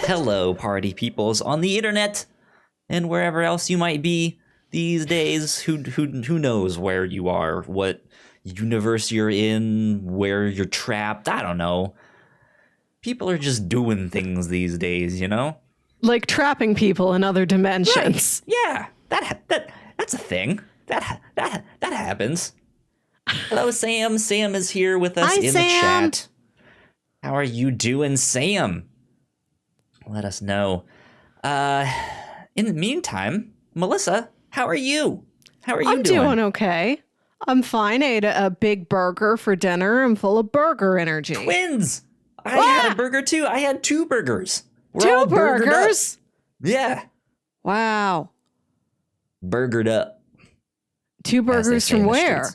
Hello, party peoples on the internet and wherever else you might be these days. Who knows where you are, what universe you're in, where you're trapped? I don't know. People are just doing things these days, you know? Like trapping people in other dimensions. Right. Yeah, that's a thing. That happens. Hello, Sam. Sam is here with us in the chat. How are you doing, Sam? Let us know. In the meantime, Melissa, how are you? How are you doing? I'm doing okay. I'm fine. I ate a big burger for dinner. I'm full of burger energy. Twins! I had a burger too. I had 2 burgers. We're all Two burgers? Yeah. Wow. Burgered up. 2 burgers from where?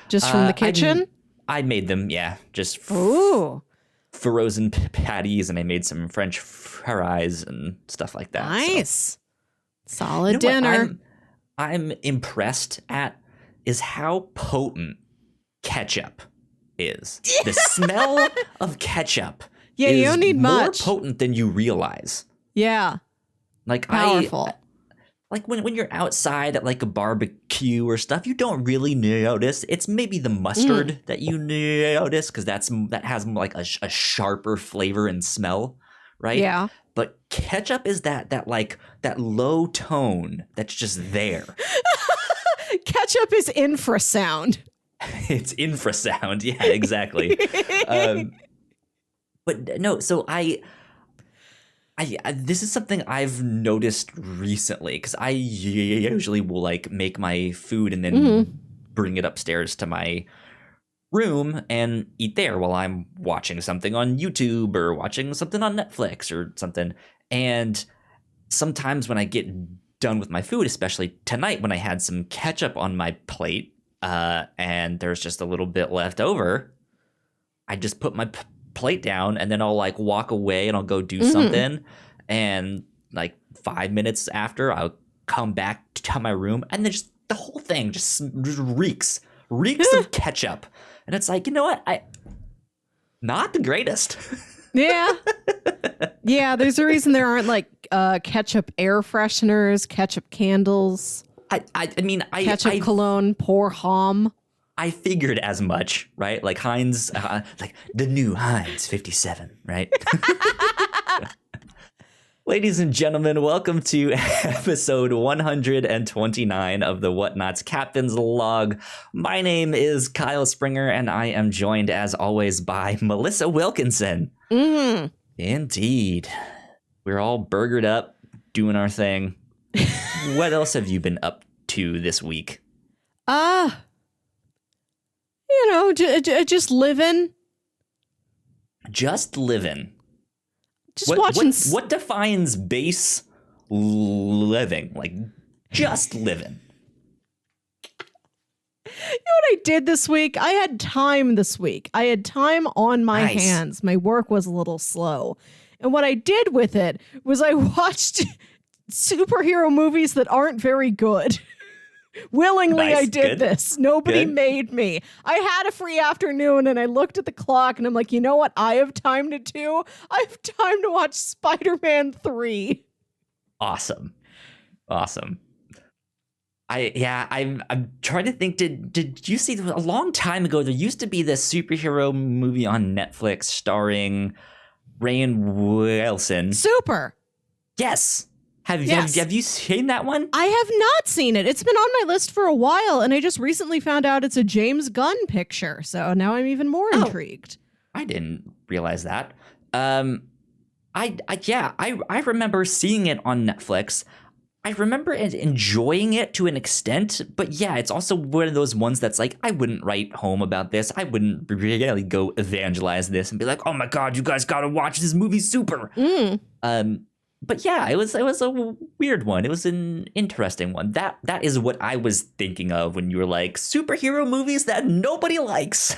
Just from the kitchen? I made them, yeah. Just frozen patties, and I made some French fries and stuff like that. Nice. So. Solid dinner. What I'm impressed at is how potent ketchup is. The smell of ketchup is you don't need more much. potent than you realize. Yeah. Like powerful. Like when you're outside at like a barbecue or stuff, you don't really notice. It's maybe the mustard that you notice because that has like a sharper flavor and smell, right? Yeah. But ketchup is that low tone that's just there. Ketchup is infrasound. It's infrasound. Yeah, exactly. But no, so I this is something I've noticed recently because I usually will like make my food and then bring it upstairs to my room and eat there while I'm watching something on YouTube or watching something on Netflix or something. And sometimes when I get done with my food, especially tonight when I had some ketchup on my plate and there's just a little bit left over, I just put my plate down and then I'll like walk away and I'll go do something, and like 5 minutes after I'll come back to my room and then just the whole thing just reeks of ketchup, and it's like, you know what, not the greatest. Yeah. There's a reason there aren't like ketchup air fresheners, ketchup candles. I mean ketchup cologne, pour homme. I figured as much, right? Like Heinz, like the new Heinz 57, right? Ladies and gentlemen, welcome to episode 129 of the Whatnauts Captain's Log. My name is Kyle Springer, and I am joined, as always, by Melissa Wilkinson. Indeed. We're all burgered up, doing our thing. What else have you been up to this week? Just living. Just living. Just watching. What defines base living? Like, just living. You know what I did this week? I had time this week. I had time on my hands. My work was a little slow. And what I did with it was I watched superhero movies that aren't very good. Willingly, nice. I did Good. this. Nobody Good. made me. I had a free afternoon and I looked at the clock and I'm like, you know what I have time to do? I have time to watch Spider-Man 3. Awesome. I'm trying to think, did you see, a long time ago there used to be this superhero movie on Netflix starring Rainn Wilson. Super. Yes. Have you seen that one? I have not seen it. It's been on my list for a while, and I just recently found out it's a James Gunn picture, so now I'm even more intrigued. I didn't realize that. I remember seeing it on Netflix. I remember enjoying it to an extent, but yeah, it's also one of those ones that's like, I wouldn't write home about this. I wouldn't really go evangelize this and be like, oh my God, you guys gotta watch this movie, super. But yeah, it was a weird one. It was an interesting one. That is what I was thinking of when you were like, superhero movies that nobody likes.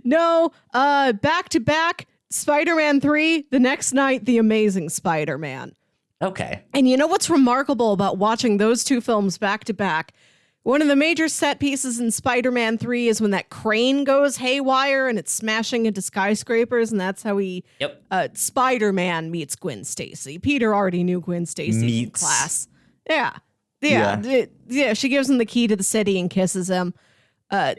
No, back to back, Spider-Man 3, the next night, The Amazing Spider-Man. Okay. And you know what's remarkable about watching those 2 films back to back? One of the major set pieces in Spider-Man 3 is when that crane goes haywire and it's smashing into skyscrapers, and that's how Spider-Man meets Gwen Stacy. Peter already knew Gwen Stacy from class. Yeah. She gives him the key to the city and kisses him.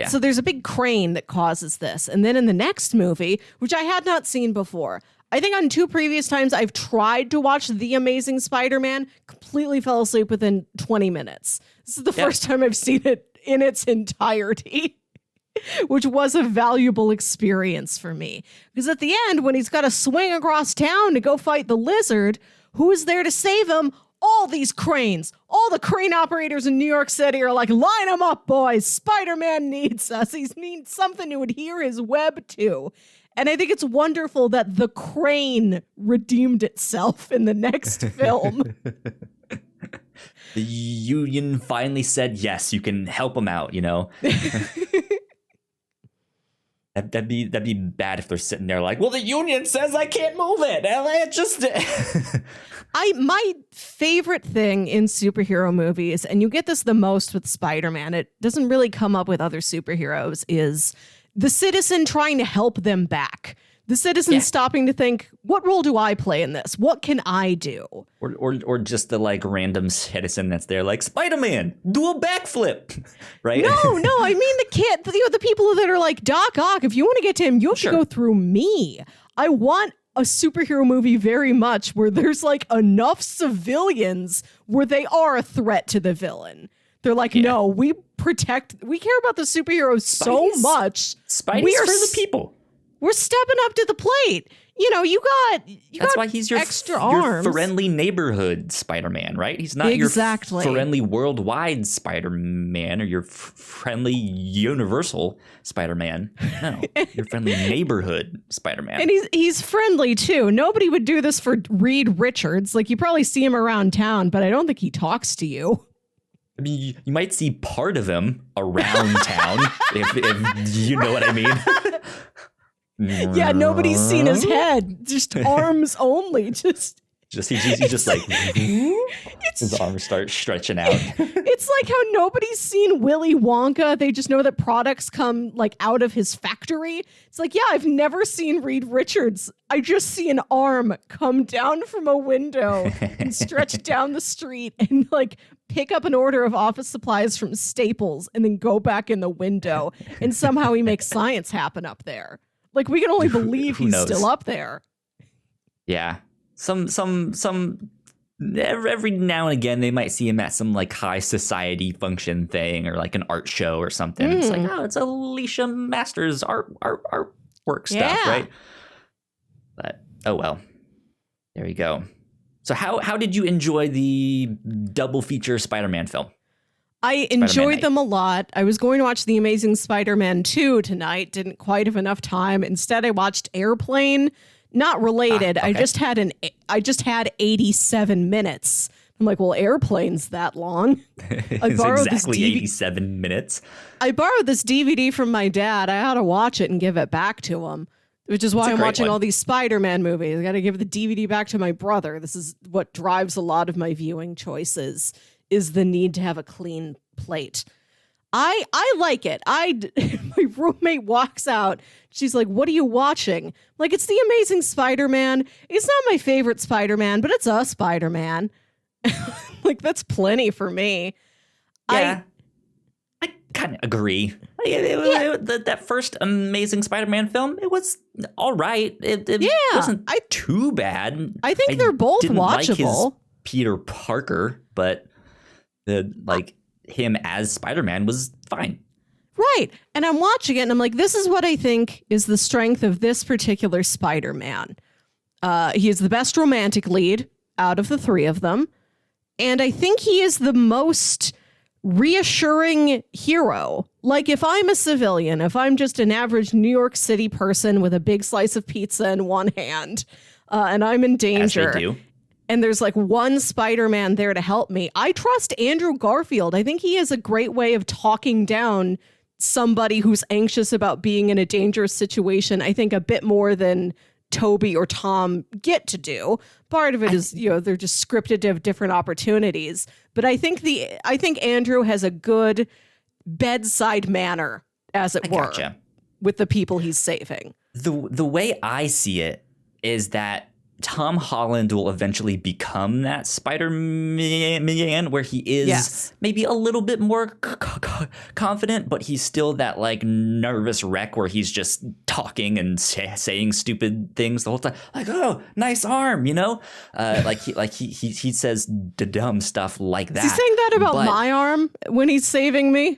So there's a big crane that causes this. And then in the next movie, which I had not seen before, I think on 2 previous times I've tried to watch The Amazing Spider-Man, completely fell asleep within 20 minutes. This is the first time I've seen it in its entirety, which was a valuable experience for me. Because at the end, when he's got to swing across town to go fight the lizard, who is there to save him? All these cranes. All the crane operators in New York City are like, line them up, boys. Spider-Man needs us. He needs something to adhere his web to. And I think it's wonderful that the crane redeemed itself in the next film. The union finally said, yes, you can help them out, you know? That'd be bad if they're sitting there like, well, the union says I can't move it. It just... My favorite thing in superhero movies, and you get this the most with Spider-Man, it doesn't really come up with other superheroes, is the citizen trying to help them back. The citizen stopping to think, what role do I play in this? What can I do? Or just the like random citizen that's there like, Spider-Man, do a backflip, right? No, I mean the kid, the people that are like, Doc Ock, if you want to get to him, you have to go through me. I want a superhero movie very much where there's like enough civilians where they are a threat to the villain. They're like, no, we care about the superheroes so much. Spidey's for the people. We're stepping up to the plate. You know, that's why he's your extra arms. Your friendly neighborhood Spider-Man, right? He's not your friendly worldwide Spider-Man or your friendly universal Spider-Man. No, your friendly neighborhood Spider-Man. And he's friendly too. Nobody would do this for Reed Richards. Like, you probably see him around town, but I don't think he talks to you. I mean, you might see part of him around town, if you know what I mean. Yeah, nobody's seen his head. Just arms only. He's just like his arms start stretching out. It's like how nobody's seen Willy Wonka. They just know that products come like out of his factory. It's like, yeah, I've never seen Reed Richards. I just see an arm come down from a window and stretch down the street and like pick up an order of office supplies from Staples and then go back in the window. And somehow he makes science happen up there. Like, we can only believe he's still up there. Yeah. Some every now and again they might see him at some like high society function thing or like an art show or something. It's like, oh, it's Alicia Masters artwork stuff, right? But oh well. There you go. So how did you enjoy the double feature Spider-Man film? I enjoyed them a lot. I was going to watch The Amazing Spider-Man 2 tonight. Didn't quite have enough time. Instead, I watched Airplane. Not related. Okay. I just had 87 minutes. I'm like, well, Airplane's that long. I borrowed exactly 87 minutes. I borrowed this DVD from my dad. I had to watch it and give it back to him, which is why I'm watching all these Spider-Man movies. I got to give the DVD back to my brother. This is what drives a lot of my viewing choices, is the need to have a clean plate. I like it. My roommate walks out. She's like, what are you watching? I'm like, it's The Amazing Spider-Man. It's not my favorite Spider-Man, but it's a Spider-Man. Like, that's plenty for me. Yeah, I kind of agree. That first Amazing Spider-Man film, it was all right. It wasn't too bad. I think they're both watchable. Like his Peter Parker, but him as Spider-Man was fine. Right. And I'm watching it and I'm like, this is what I think is the strength of this particular Spider-Man. He is the best romantic lead out of the three of them. And I think he is the most reassuring hero. Like, if I'm a civilian, if I'm just an average New York City person with a big slice of pizza in one hand, and I'm in danger. As they do. And there's like one Spider-Man there to help me, I trust Andrew Garfield. I think he has a great way of talking down somebody who's anxious about being in a dangerous situation. I think a bit more than Toby or Tom get to do. Part of it is, they're just scripted to have different opportunities. But I think Andrew has a good bedside manner, as it were, with the people he's saving. The way I see it is that Tom Holland will eventually become that Spider-Man where he is maybe a little bit more confident, but he's still that like nervous wreck where he's just talking and saying stupid things the whole time. Like, oh, nice arm, he says dumb stuff like that. Is he saying that about my arm when he's saving me?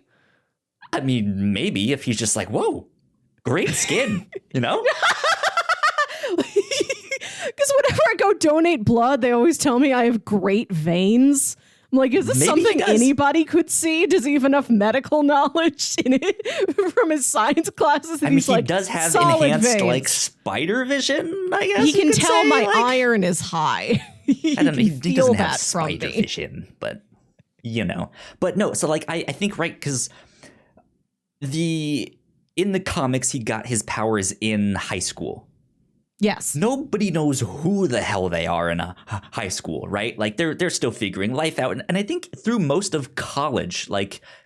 I mean, maybe if he's just like, whoa, great skin, Because whenever I go donate blood, they always tell me I have great veins. I'm like, is this Maybe something anybody could see? Does he have enough medical knowledge in it from his science classes? That he does have enhanced veins. Spider vision, I guess. He can tell my iron is high. I don't know. He doesn't have spider vision, but But no, so I think, right, because in the comics, he got his powers in high school. Yes. Nobody knows who the hell they are in a high school, right? Like they're still figuring life out. And I think through most of college,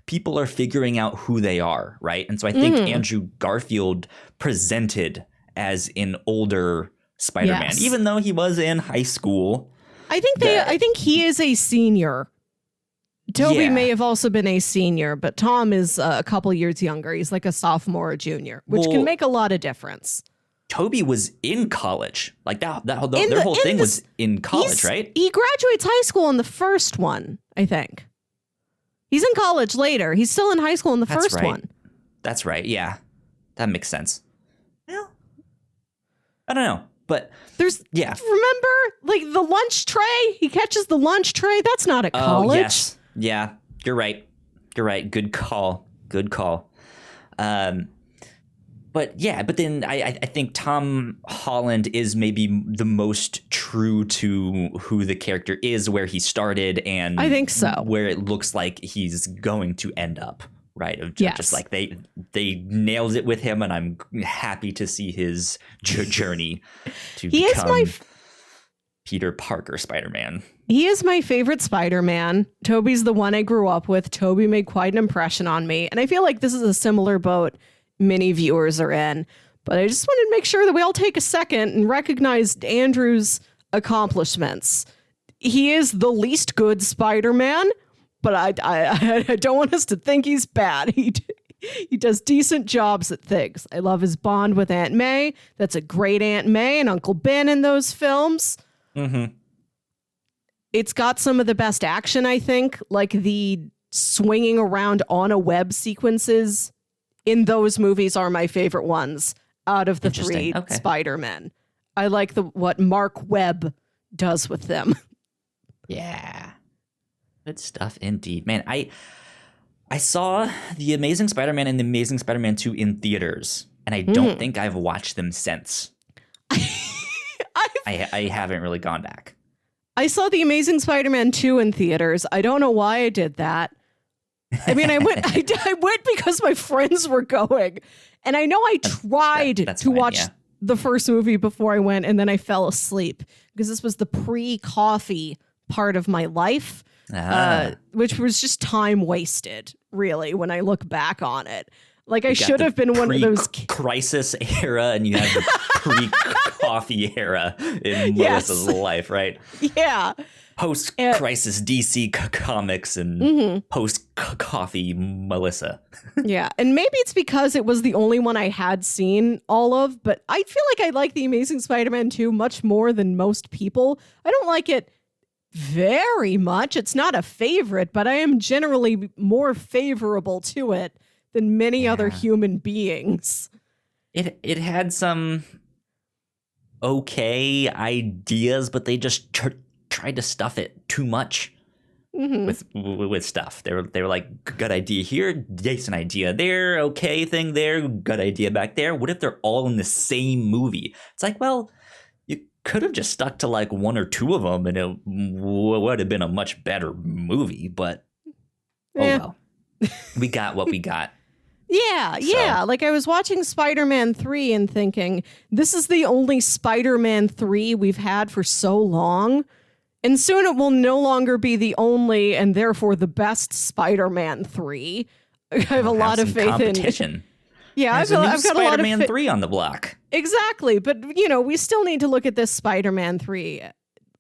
people are figuring out who they are, right? And so I think Andrew Garfield presented as an older Spider-Man, even though he was in high school. I think he is a senior. Toby may have also been a senior, but Tom is a couple years younger. He's like a sophomore or junior, which can make a lot of difference. Toby was in college. Like their whole thing was in college, right? He graduates high school in the first one, I think. He's in college later. He's still in high school in the first one. That's right. Yeah. That makes sense. Well, I don't know. But remember the lunch tray? He catches the lunch tray. That's not at college. Oh, yes. Yeah. You're right. Good call. But then I think Tom Holland is maybe the most true to who the character is, where he started, and I think so, where it looks like he's going to end up, right? Just like they nailed it with him, and I'm happy to see his journey to become Peter Parker Spider-Man. He is my favorite Spider-Man. Toby's the one I grew up with. Toby made quite an impression on me, and I feel like this is a similar boat many viewers are in, but I just wanted to make sure that we all take a second and recognize Andrew's accomplishments. He is the least good Spider-Man, but I don't want us to think he's bad. He does decent jobs at things. I love his bond with Aunt May. That's a great Aunt May and Uncle Ben in those films. Mm-hmm. It's got some of the best action, I think, like the swinging around on a web sequences in those movies are my favorite ones out of the three Spider-Men. I like what Mark Webb does with them. Yeah. Good stuff indeed. Man, I saw The Amazing Spider-Man and The Amazing Spider-Man 2 in theaters, and I don't think I've watched them since. I haven't really gone back. I saw The Amazing Spider-Man 2 in theaters. I don't know why I did that. I mean, I went because my friends were going, and I know I tried to watch the first movie before I went, and then I fell asleep because this was the pre-coffee part of my life, which was just time wasted, really, when I look back on it. Like, I should have been one of those crisis era, and you have the pre-coffee era in Melissa's life, right? Yeah. Post-crisis DC comics and post-coffee Melissa. Yeah, and maybe it's because it was the only one I had seen all of, but I feel like I like The Amazing Spider-Man 2 much more than most people. I don't like it very much. It's not a favorite, but I am generally more favorable to it than many other human beings. It had some okay ideas, but they just tried to stuff it too much with stuff. They were like, good idea here, decent idea there, okay thing there, good idea back there. What if they're all in the same movie? It's like, well, you could have just stuck to like one or two of them, and it would have been a much better movie. But oh well, we got what we got. Yeah. Like I was watching Spider-Man 3 and thinking, this is the only Spider-Man 3 we've had for so long. And soon it will no longer be the only and therefore the best Spider-Man 3. I have a lot of faith competition. Yeah, I've got a lot of Spider-Man 3 on the block. Exactly. But, we still need to look at this Spider-Man 3.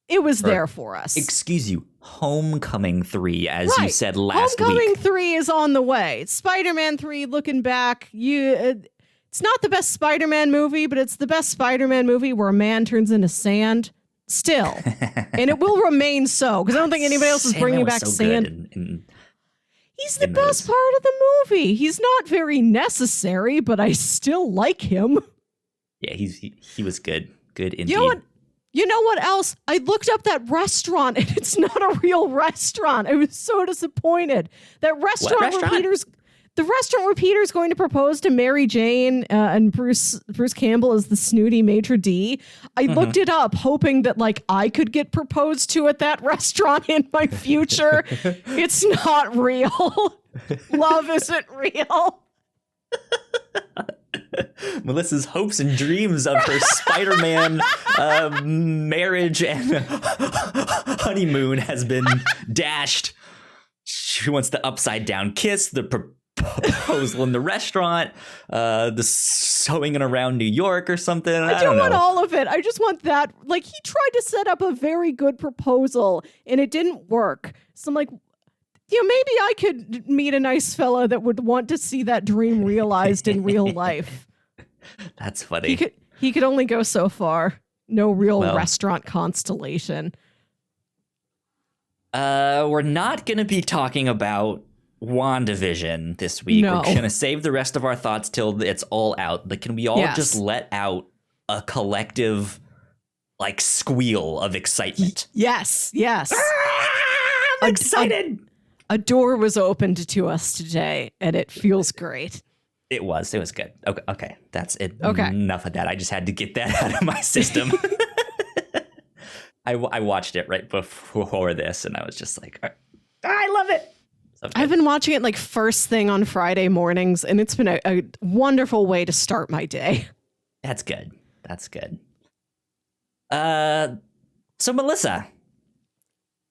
It was there for us. Excuse you. Homecoming 3, as you said last week. Homecoming 3 is on the way. Spider-Man 3, looking back, it's not the best Spider-Man movie, but it's the best Spider-Man movie where a man turns into sand. Still. And it will remain so, because I don't think anybody else is bringing back sand. He's the best part of the movie. He's not very necessary, but I still like him. Yeah, he was good. Good indeed. You know what else? I looked up that restaurant, and it's not a real restaurant. I was so disappointed. That restaurant where Peter's going to propose to Mary Jane and Bruce Campbell as the snooty maitre d'. I looked it up, hoping that I could get proposed to at that restaurant in my future. It's not real. Love isn't real. Melissa's hopes and dreams of her Spider-Man marriage and honeymoon has been dashed. She wants the upside down kiss, the proposal in the restaurant, the sewing around New York or something. I don't want know. all of it. I just want that. He tried to set up a very good proposal and it didn't work. So I'm like, maybe I could meet a nice fella that would want to see that dream realized in real life. That's funny. He could only go so far. No real restaurant constellation. We're not going to be talking about WandaVision this week. No. We're going to save the rest of our thoughts till it's all out. Can we all just let out a collective squeal of excitement? Yes. I'm excited. A door was opened to us today, and it feels great. It was good. Okay. That's it. Okay. Enough of that. I just had to get that out of my system. I watched it right before this, and I was just like, I love it. So I've been watching it first thing on Friday mornings, and it's been a wonderful way to start my day. That's good. So Melissa,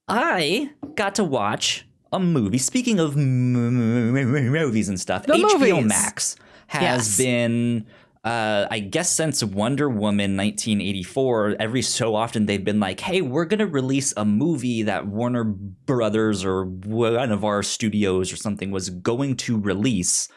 I got to watch a movie. Speaking of movies and stuff, HBO Max has been, I guess since Wonder Woman 1984, every so often they've been like, hey, we're going to release a movie that Warner Brothers or one of our studios or something was going to release.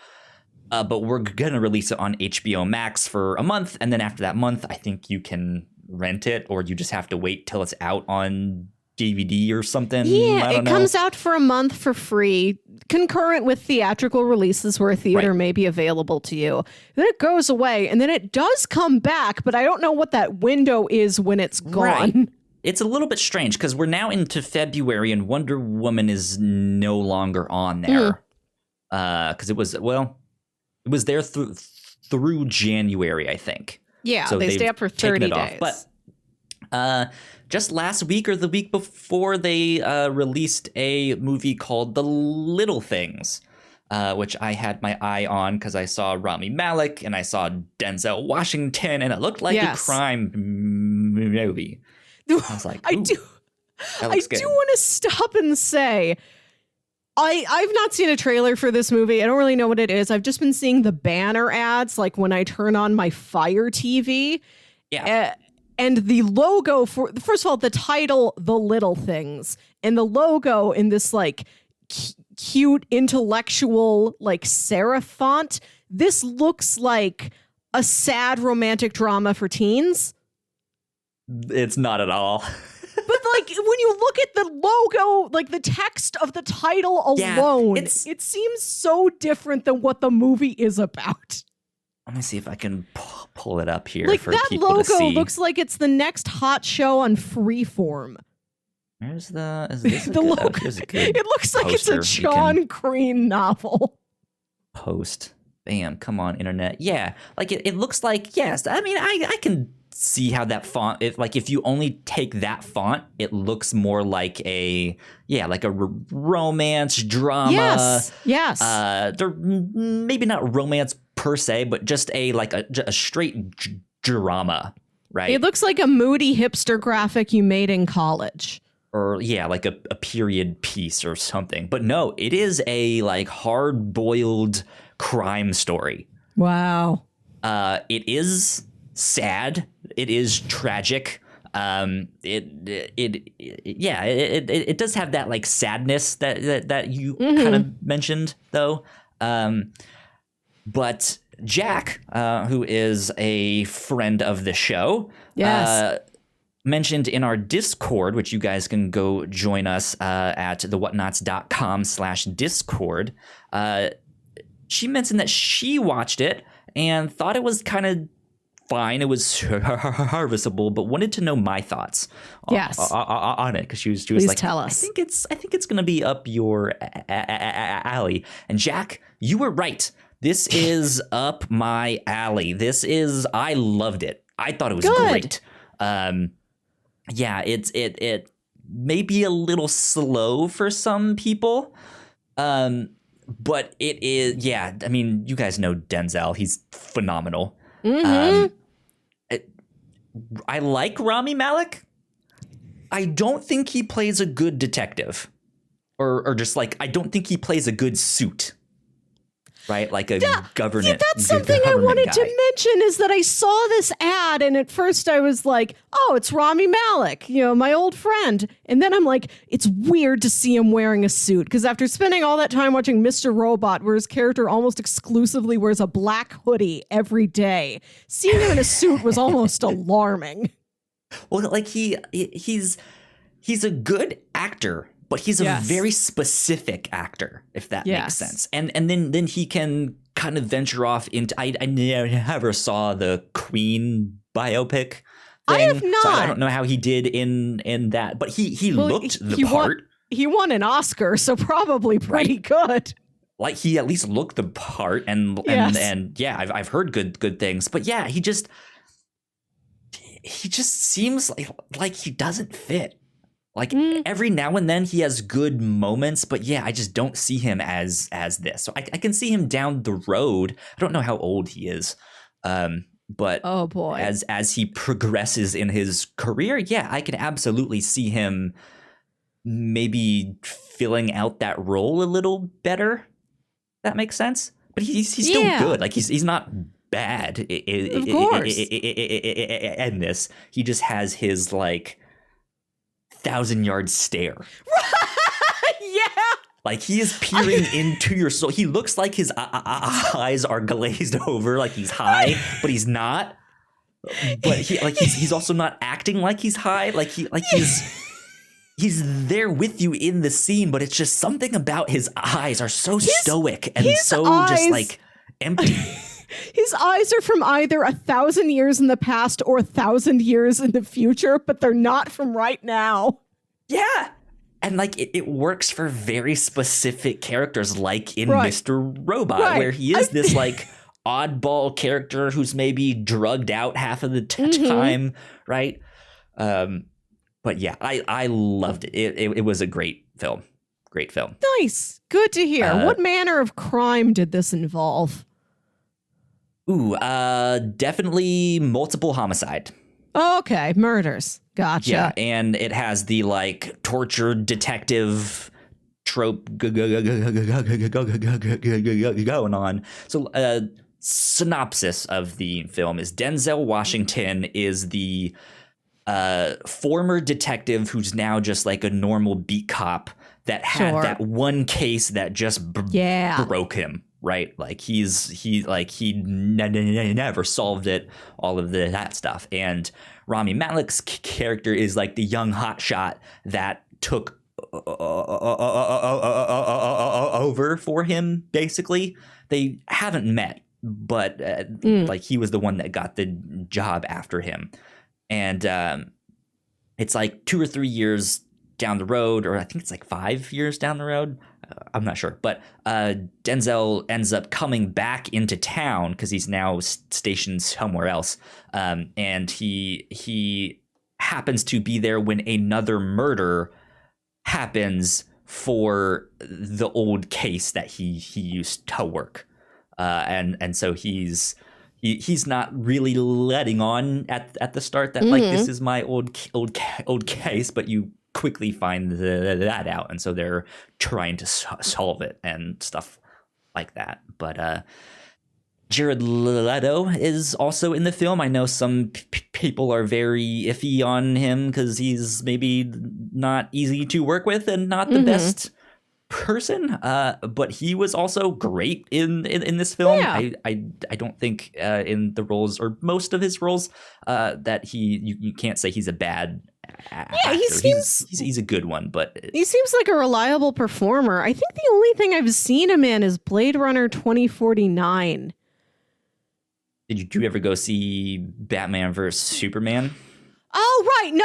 But we're going to release it on HBO Max for a month. And then after that month, I think you can rent it, or you just have to wait till it's out on DVD or something. Yeah, it comes out for a month for free, concurrent with theatrical releases where a theater may be available to you. Then it goes away, and then it does come back, but I don't know what that window is when it's gone. Right. It's a little bit strange because we're now into February and Wonder Woman is no longer on there. Because it was there through January, I think. Yeah, so they stay up for 30 days. But just last week or the week before, they released a movie called The Little Things, which I had my eye on because I saw Rami Malek and I saw Denzel Washington, and it looked like a crime movie. I was like, I do want to stop and say, I've not seen a trailer for this movie. I don't really know what it is. I've just been seeing the banner ads, when I turn on my Fire TV. Yeah. And the logo first of all, the title, The Little Things, and the logo in this cute intellectual serif font. This looks like a sad romantic drama for teens. It's not at all. But when you look at the logo, the text of the title alone, it seems so different than what the movie is about. Let me see if I can pull it up here for that people to see. That logo looks like it's the next hot show on Freeform. Is this the logo? It looks like it's a John Green novel. Post. Bam, come on, internet. Yeah, it looks like, yes. I mean, I can see how that font, if you only take that font, it looks more like a romance drama. Yes. They're maybe not romance per se, but just a straight drama, right? It looks like a moody hipster graphic you made in college. Or like a period piece or something. But no, it is a like hard-boiled crime story. Wow. It is sad. It is tragic. It does have that like sadness that you kind of mentioned though. But Jack, who is a friend of the show, mentioned in our Discord, which you guys can go join us at thewhatnauts.com/Discord. She mentioned that she watched it and thought it was kind of fine. It was harvestable, but wanted to know my thoughts on it, because she was Please like, tell us. I think it's going to be up your alley. And Jack, you were right. This is up my alley. I loved it. I thought it was great. It may be a little slow for some people. But it is, I mean, you guys know Denzel. He's phenomenal. I like Rami Malek. I don't think he plays a good detective. Or just like, I don't think he plays a good suit. Right? Like a government. That's something I wanted to mention, is that I saw this ad and at first I was like, oh, it's Rami Malek, my old friend. And then I'm like, it's weird to see him wearing a suit, because after spending all that time watching Mr. Robot, where his character almost exclusively wears a black hoodie every day, seeing him in a suit was almost alarming. Well, like he's a good actor, but he's a very specific actor, if that makes sense. And then he can kind of venture off into. I never saw the Queen biopic thing. I have not. So I don't know how he did in that, but he looked the part. He won an Oscar, so probably pretty good. Like he at least looked the part, and I've heard good things. But yeah, he just seems like he doesn't fit. Like every now and then he has good moments, but I just don't see him as this. So I can see him down the road. I don't know how old he is, but oh boy, as he progresses in his career, I can absolutely see him maybe filling out that role a little better. That makes sense. But he's still good. Like he's not bad in this. He just has his like 1,000-yard stare. Like he is peering into your soul. He looks like his eyes are glazed over, like he's high, but he's not. But he's also not acting like he's high. He's there with you in the scene, but it's just something about his eyes are so stoic and so just like empty. His eyes are from either 1,000 years in the past or 1,000 years in the future, but they're not from right now. Yeah. And like it works for very specific characters, like in Mr. Robot, where he is this like oddball character who's maybe drugged out half of the time, right? But yeah, I loved it. It was a great film. Great film. Nice. Good to hear. What manner of crime did this involve? Definitely multiple homicide. Okay, murders. Gotcha. Yeah, and it has the like torture detective trope going on. So, synopsis of the film is Denzel Washington is the former detective who's now just like a normal beat cop that had that one case that just broke him. Right, like he never solved it, all of that stuff. And Rami Malek's character is like the young hotshot that took over for him. Basically, they haven't met, but like he was the one that got the job after him. And it's like 2 or 3 years down the road, or I think it's like 5 years down the road. I'm not sure, but Denzel ends up coming back into town because he's now stationed somewhere else, and he happens to be there when another murder happens for the old case that he used to work, and so he's not really letting on at the start that like this is my old case, but you quickly find that out, and so they're trying to solve it and stuff like that. But Jared Leto is also in the film. I know some people are very iffy on him because he's maybe not easy to work with and not the best person, but he was also great in this film. Yeah. I don't think in the roles, or most of his roles, that you can't say he's a bad actor. Yeah, he seems he's a good one, but he seems like a reliable performer. I think the only thing I've seen him in is Blade Runner 2049. did you ever go see Batman vs Superman? Oh, right. No.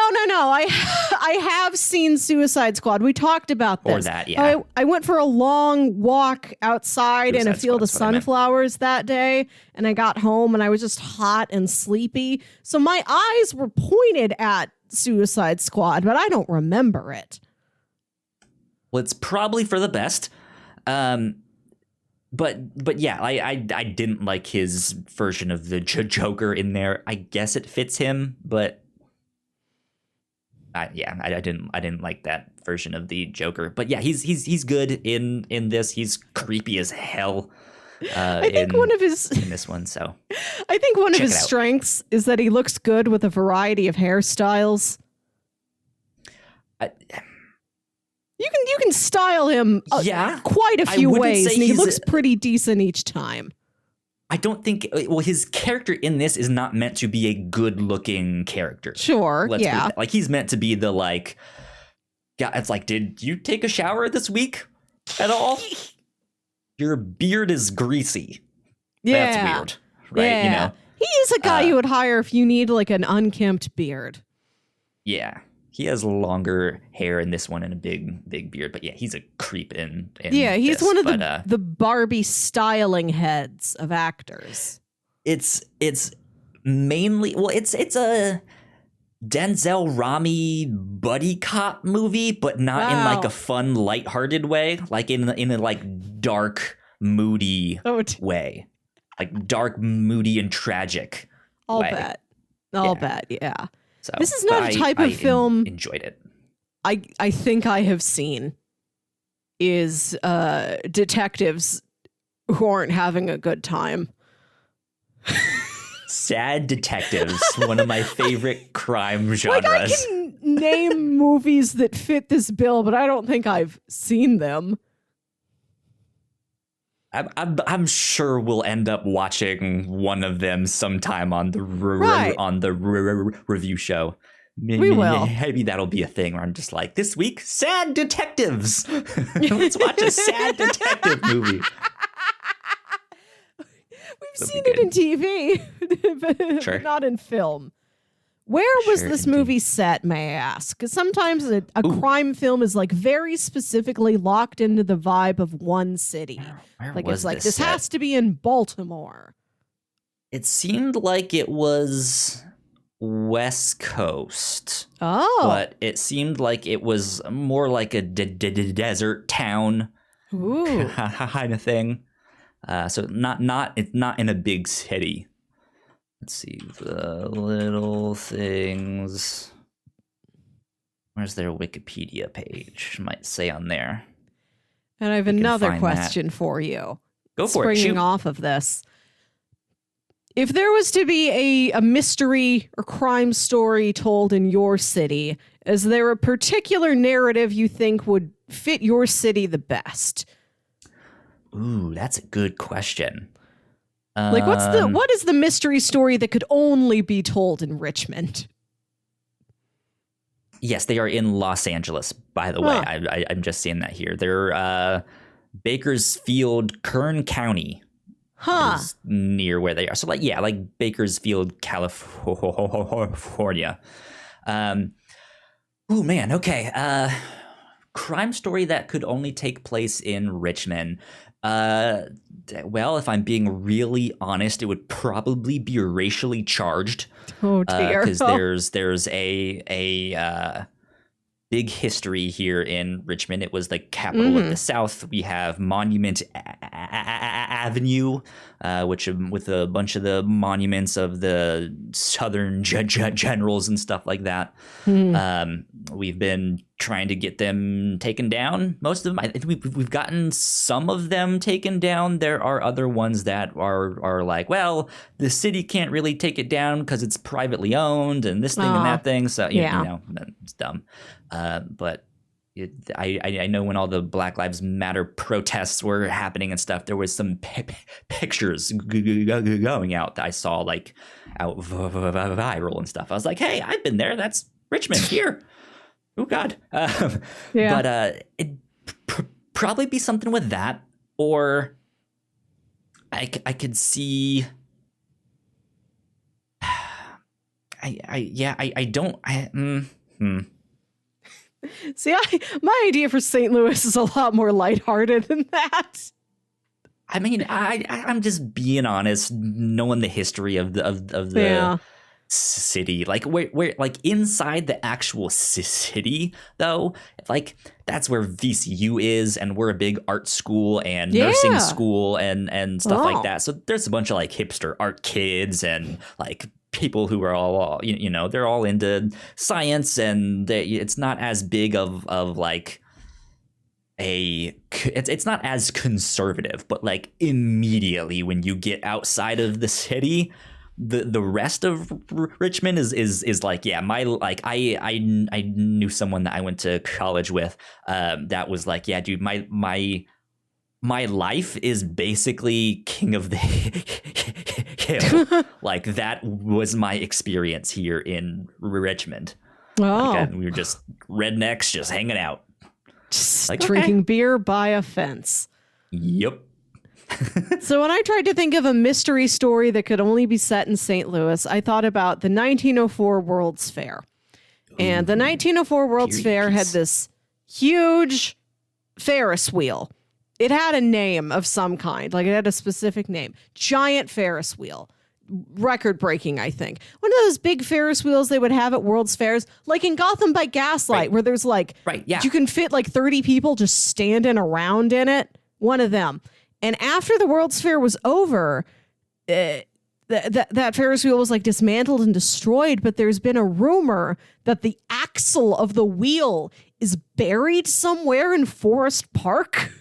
I have seen Suicide Squad. We talked about this. Or that, yeah. I went for a long walk outside in a field of sunflowers that day, and I got home and I was just hot and sleepy. So my eyes were pointed at Suicide Squad, but I don't remember it. Well, it's probably for the best. But yeah, I didn't like his version of the Joker in there. I guess it fits him, but I didn't like that version of the Joker. But yeah, he's good in this. He's creepy as hell. I think in this one. So I think one of his strengths is that he looks good with a variety of hairstyles. You can style him quite a few ways, and he looks pretty decent each time. I don't think, well, his character in this is not meant to be a good-looking character. Sure, yeah. Like, he's meant to be the, like, it's like, did you take a shower this week at all? Your beard is greasy. Yeah. That's weird, right? Yeah. You know? He is a guy you would hire if you need, like, an unkempt beard. Yeah. He has longer hair in this one and a big beard, but yeah, he's a creep in he's this, one of the Barbie styling heads of actors. It's mainly, well, it's a Denzel Rami buddy cop movie, but not in like a fun, lighthearted way, like in a like dark, moody way, like dark, moody, and tragic. I'll bet, yeah. So, this is not a type of film enjoyed it. I think I have seen is detectives who aren't having a good time. Sad detectives, one of my favorite crime genres. Like, I can name movies that fit this bill, but I don't think I've seen them. I'm sure we'll end up watching one of them sometime on the review show. We will. Maybe that'll be a thing where I'm just like, this week, sad detectives. Let's watch a sad detective movie. We've seen it in TV, but not in film. Where was this movie set, may I ask? Because sometimes a crime film is like very specifically locked into the vibe of one city. Like it's like this has to be in Baltimore. It seemed like it was West Coast. Oh. But it seemed like it was more like a desert town kind of thing. So it's not in a big city. Let's see, the little things. Where's their Wikipedia page? Might say on there. And I have another question for you. Go for it. Springing off of this. If there was to be a mystery or crime story told in your city, is there a particular narrative you think would fit your city the best? Ooh, that's a good question. Like, what is the mystery story that could only be told in Richmond? Yes, they are in Los Angeles, by the way. I'm just seeing that here. They're Bakersfield, Kern County is near where they are. So, like Bakersfield, California. Oh man, okay. Crime story that could only take place in Richmond. Uh, well, if I'm being really honest, it would probably be racially charged. Oh dear. Because there's a big history here in Richmond. It was the capital of the South. We have Monument Avenue, which with a bunch of the monuments of the Southern generals and stuff like that. We've been trying to get them taken down. Most of them, I think we've gotten some of them taken down. There are other ones that are like, well, the city can't really take it down because it's privately owned and this thing and that thing. So you know, it's dumb. But I know when all the Black Lives Matter protests were happening and stuff, there was some pictures going out that I saw like out viral and stuff. I was like, hey, I've been there. That's Richmond here. Oh God. But it'd probably be something with that, or I could see. I don't. See, my idea for St. Louis is a lot more lighthearted than that. I mean, I'm just being honest, knowing the history of the city, like where like inside the actual city though, like that's where VCU is, and we're a big art school and nursing school and stuff like that. So there's a bunch of like hipster art kids and like people who are all you know, they're all into science, and it's not as big of like it's not as conservative, but like immediately when you get outside of the city, the rest of Richmond is like, yeah, my like I knew someone that I went to college with that was like, yeah, dude, my life is basically king of the hill. Like that was my experience here in Richmond. Like, we were just rednecks just hanging out. Just like, drinking beer by a fence. Yep. So when I tried to think of a mystery story that could only be set in St. Louis, I thought about the 1904 World's Fair. And the 1904 World's Fair had this huge Ferris wheel. It had a name of some kind, like it had a specific name. Giant Ferris wheel. Record breaking, I think. One of those big Ferris wheels they would have at World's Fairs, like in Gotham by Gaslight, where there's like, you can fit like 30 people just standing around in it. One of them. And after the World's Fair was over, that Ferris wheel was like dismantled and destroyed. But there's been a rumor that the axle of the wheel is buried somewhere in Forest Park,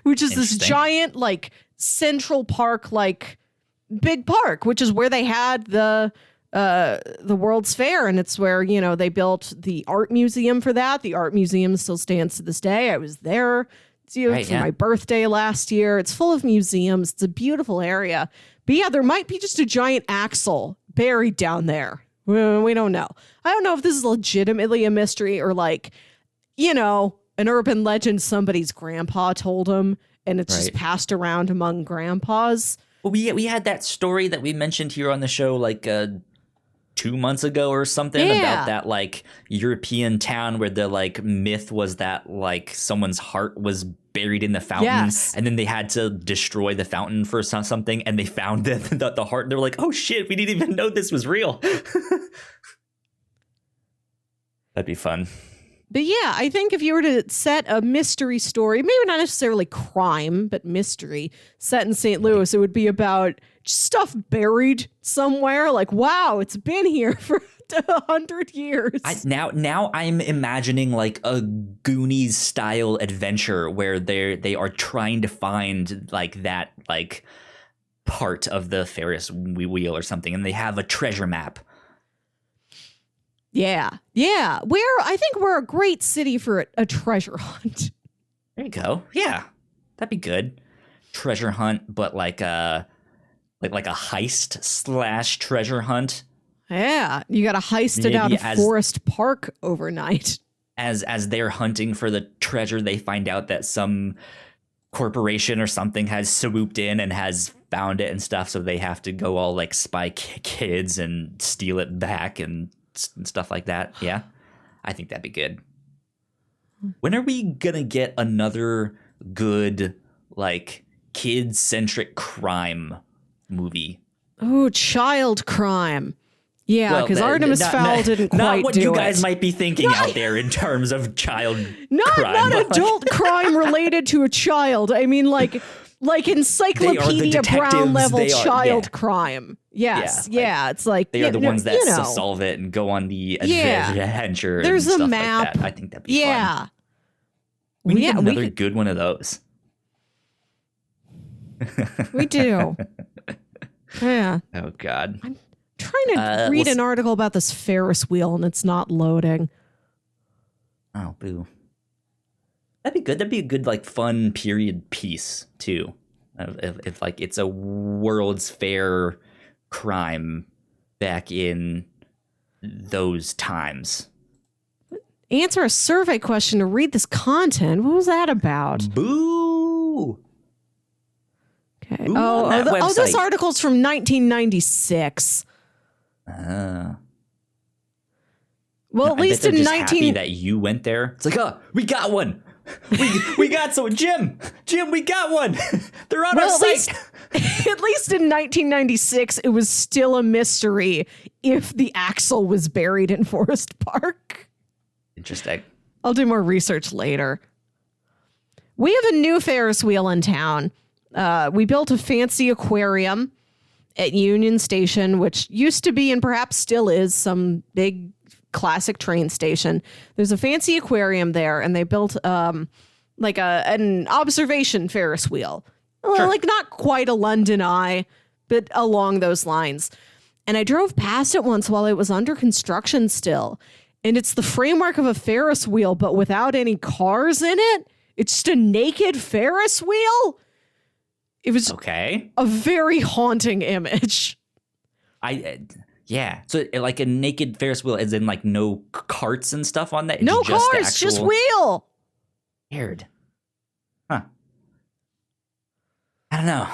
which is this giant like Central Park, like big park, which is where they had the World's Fair. And it's where, you know, they built the art museum for that. The art museum still stands to this day. I was there for my birthday last year. It's full of museums. It's a beautiful area. But yeah, there might be just a giant axle buried down there. We don't know. I don't know if this is legitimately a mystery or like, you know, an urban legend somebody's grandpa told him and it's just passed around among grandpas. Well, we had that story that we mentioned here on the show like 2 months ago or something about that like European town where the like myth was that like someone's heart was buried in the fountain, and then they had to destroy the fountain for something, and they found the heart, and they were like, oh shit, we didn't even know this was real. That'd be fun. But yeah, I think if you were to set a mystery story, maybe not necessarily crime, but mystery, set in St. Louis, it would be about stuff buried somewhere. Like, wow, it's been here for 100 years. Now I'm imagining like a Goonies style adventure where they are trying to find like that like part of the Ferris wheel or something, and they have a treasure map. Yeah. I think we're a great city for a treasure hunt. There you go. Yeah, that'd be good. Treasure hunt, but like a heist / treasure hunt. Yeah, you got to heist it out of Forest Park overnight. As they're hunting for the treasure, they find out that some corporation or something has swooped in and has found it and stuff, so they have to go all like spy kids and steal it back and stuff like that. Yeah. I think that'd be good. When are we gonna get another good, like, kid-centric crime movie? Oh, child crime. Yeah, because Artemis Fowl didn't quite do it. Not what you guys might be thinking out there in terms of child crime. Not adult crime related to a child. I mean, like Encyclopedia Brown level child crime. Yes, yeah. It's like they are the ones that solve it and go on the adventure. There's and a stuff map. Like that. I think that'd be fun. We need another good one of those. We do. Yeah. Oh God. I'm trying to read an article about this Ferris wheel and it's not loading. Oh, boo. That'd be good. That'd be a good, like, fun period piece too. If like it's a World's Fair crime back in those times. Answer a survey question to read this content. What was that about? Boo. Okay. This article's from 1996. Well, at least in 19 that you went there. It's like, oh, we got one. We got someone. Jim, we got one. They're on our site. At least in 1996, it was still a mystery if the axle was buried in Forest Park. Interesting. I'll do more research later. We have a new Ferris wheel in town. We built a fancy aquarium at Union Station, which used to be and perhaps still is some big classic train station. There's a fancy aquarium there, and they built like an observation Ferris wheel. Sure. Like not quite a London Eye, but along those lines. And I drove past it once while it was under construction still. And it's the framework of a Ferris wheel, but without any cars in it. It's just a naked Ferris wheel. It was a very haunting image. So like a naked Ferris wheel, as in like no carts and stuff on that? No cars, just wheel. Weird. Huh. I don't know.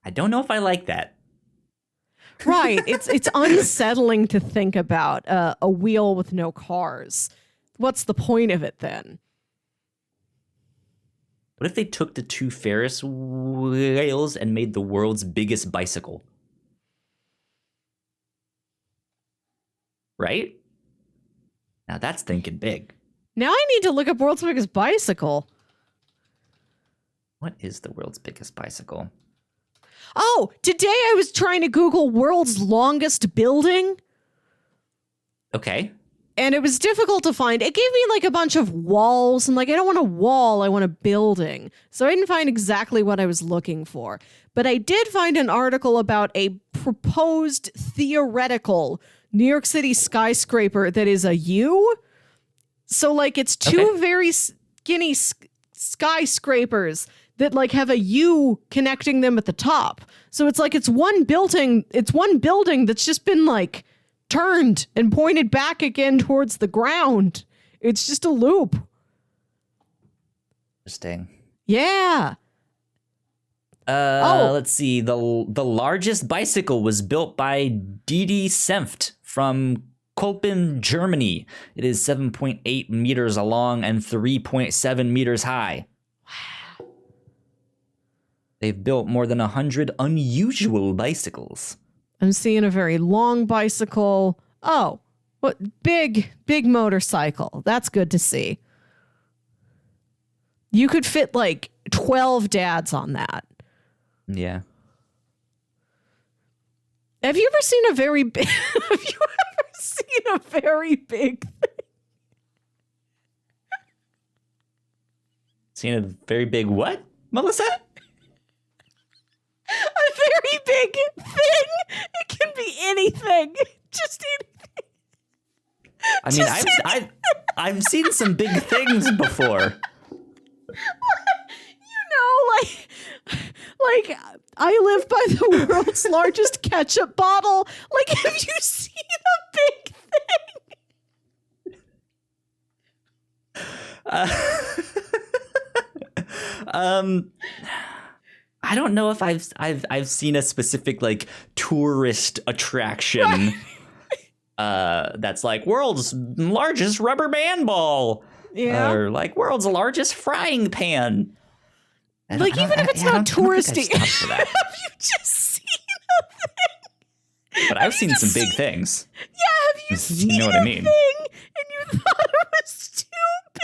I don't know if I like that. Right. It's unsettling to think about a wheel with no cars. What's the point of it then? What if they took the two Ferris wheels and made the world's biggest bicycle? Right? Now that's thinking big. Now I need to look up world's biggest bicycle. What is the world's biggest bicycle? Oh, today I was trying to Google world's longest building. Okay. And it was difficult to find. It gave me like a bunch of walls. And like, I don't want a wall. I want a building. So I didn't find exactly what I was looking for. But I did find an article about a proposed theoretical New York City skyscraper that is a U. So like it's two very skinny skyscrapers that like have a U connecting them at the top. So it's like it's one building that's just been like turned and pointed back again towards the ground. It's just a loop. Interesting. Yeah. Let's see. The largest bicycle was built by D.D. Senft from Kolpin, Germany. It is 7.8 meters long and 3.7 meters high. Wow. They've built more than 100 unusual bicycles. I'm seeing a very long bicycle. Oh, what big motorcycle. That's good to see. You could fit like 12 dads on that. Yeah. Have you ever seen a very big thing? Seen a very big what, Melissa? A very big thing. It can be anything. Just anything. I mean, I've seen some big things before. Like I live by the world's largest ketchup bottle. Like, have you seen a big thing? I don't know if I've seen a specific like tourist attraction. that's like world's largest rubber band ball. Yeah. Or like world's largest frying pan. Like, even if it's not touristy. Have for that. Have you just seen a thing? But I've seen some big things. Yeah, have you seen You know what I mean? a thing and you thought it was too big?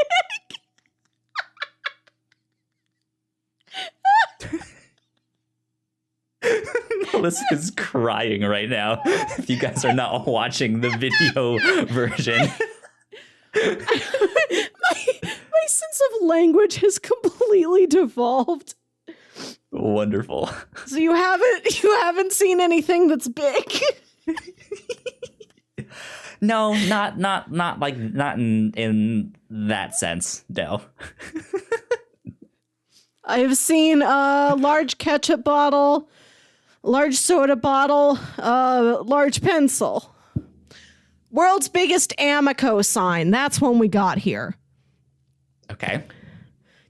Melissa's crying right now. If you guys are not watching the video version. my sense of language has completely devolved. Wonderful. So you haven't seen anything that's big? No, not in that sense, no. I have seen a large ketchup bottle, large soda bottle, large pencil. World's biggest Amico sign. That's when we got here. Okay.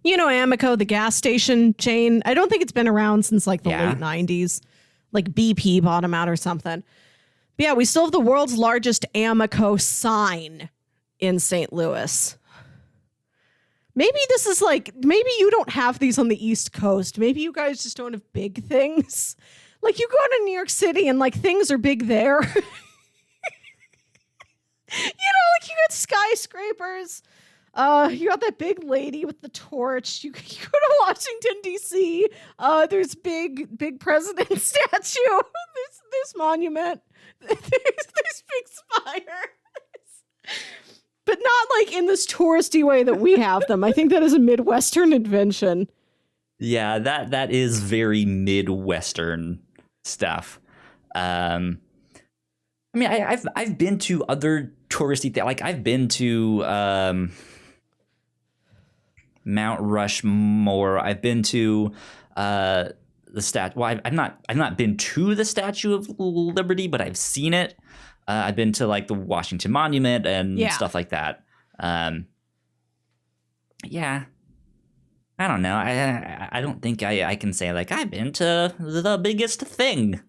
You know Amico, the gas station chain. I don't think it's been around since like the Yeah. late 90s. Like BP bought them out or something. But yeah, we still have the world's largest Amico sign in St. Louis. Maybe this is like, maybe you don't have these on the East Coast. Maybe you guys just don't have big things. Like, you go to New York City and like things are big there. Like, you got skyscrapers. You got that big lady with the torch. You go to Washington, D.C. There's big president statue. There's monument. There's big spire. But not like in this touristy way that we have them. I think that is a Midwestern invention. Yeah, that is very Midwestern stuff. I mean, I've been to other touristy things. Like, I've been to Mount Rushmore. I've been to the statue. Well, I've not been to the Statue of Liberty, but I've seen it. I've been to like the Washington Monument and stuff like that. Yeah. I don't know. I don't think I can say like I've been to the biggest thing.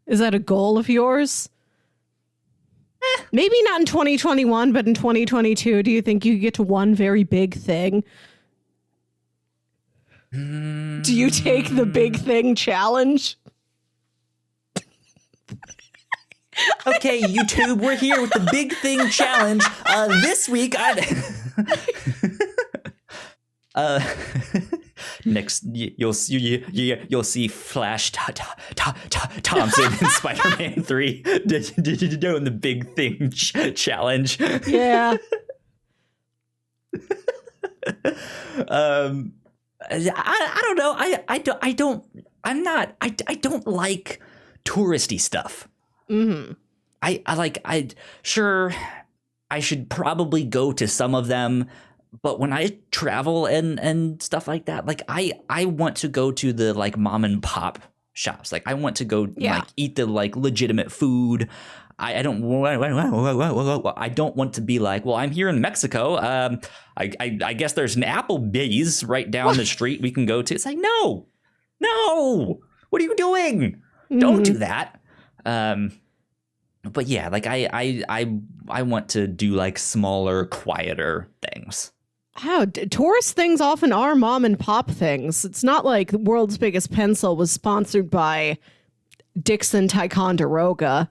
Is that a goal of yours? Maybe not in 2021, but in 2022, do you think you get to one very big thing? Do you take the big thing challenge? Okay, YouTube, we're here with the Big Thing Challenge. This week, next you'll see Flash Thompson in Spider-Man 3 doing the Big Thing Challenge. Yeah. I don't know. I don't like touristy stuff. Mm-hmm. Sure, I should probably go to some of them, but when I travel and stuff like that, like I want to go to the like mom and pop shops. Like, I want to go like eat the like legitimate food. I don't want to be like, well, I'm here in Mexico. I guess there's an Applebee's right down the street we can go to. It's like, no, what are you doing? Mm-hmm. Don't do that. But yeah, like I want to do like smaller, quieter things. How tourist things often are mom and pop things. It's not like the world's biggest pencil was sponsored by Dixon Ticonderoga.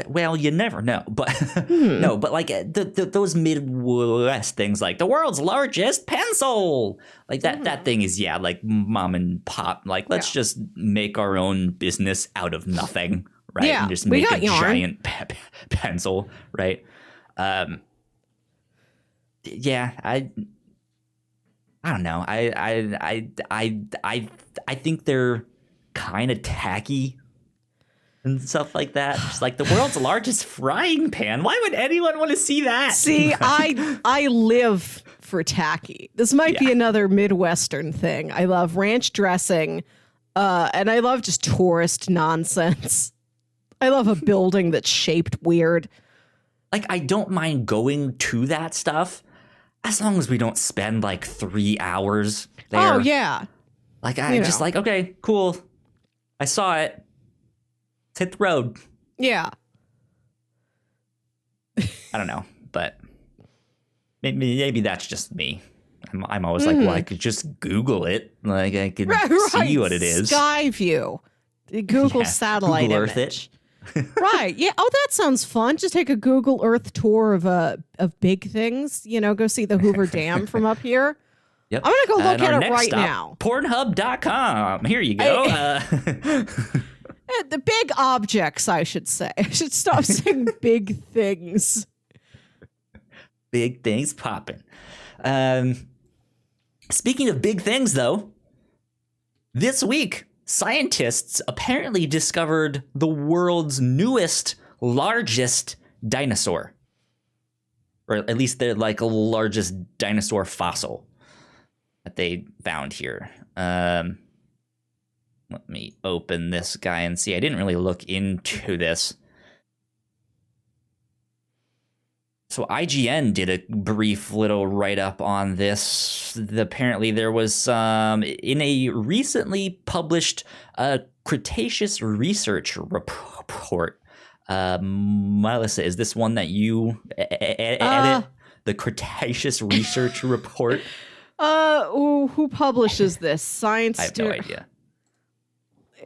Well, you never know, but no, but like those Midwest things, like the world's largest pencil, like that thing is like mom and pop. Like, let's just make our own business out of nothing, right? Yeah, and just make a giant pencil, right? Yeah, I don't know. I think they're kind of tacky and stuff like that. Just like the world's largest frying pan. Why would anyone want to see that? See, I live for tacky. This might be another Midwestern thing. I love ranch dressing, and I love just tourist nonsense. I love a building that's shaped weird. Like, I don't mind going to that stuff as long as we don't spend like 3 hours there. Oh, yeah. Like, I just like, okay, cool. I saw it. Let's hit the road. Yeah. I don't know, but maybe that's just me. I'm always like, well, I could just Google it. Like I could see what it is. Sky view. Google satellite Google Earth image. Right. Yeah. Oh, that sounds fun. Just take a Google Earth tour of big things. You know, go see the Hoover Dam from up here. Yep. I'm going to go look at it right stop, now. Pornhub.com. Here you go. The big objects, I should say. I should stop saying big things. Big things popping. Speaking of big things, though, this week, scientists apparently discovered the world's newest, largest dinosaur. Or at least the largest dinosaur fossil that they found here. Let me open this guy and see. I didn't really look into this. So IGN did a brief little write-up on this. Apparently there was in a recently published Cretaceous research report. Melissa, is this one that you edit? The Cretaceous research report? Who publishes this? Science? I have no idea.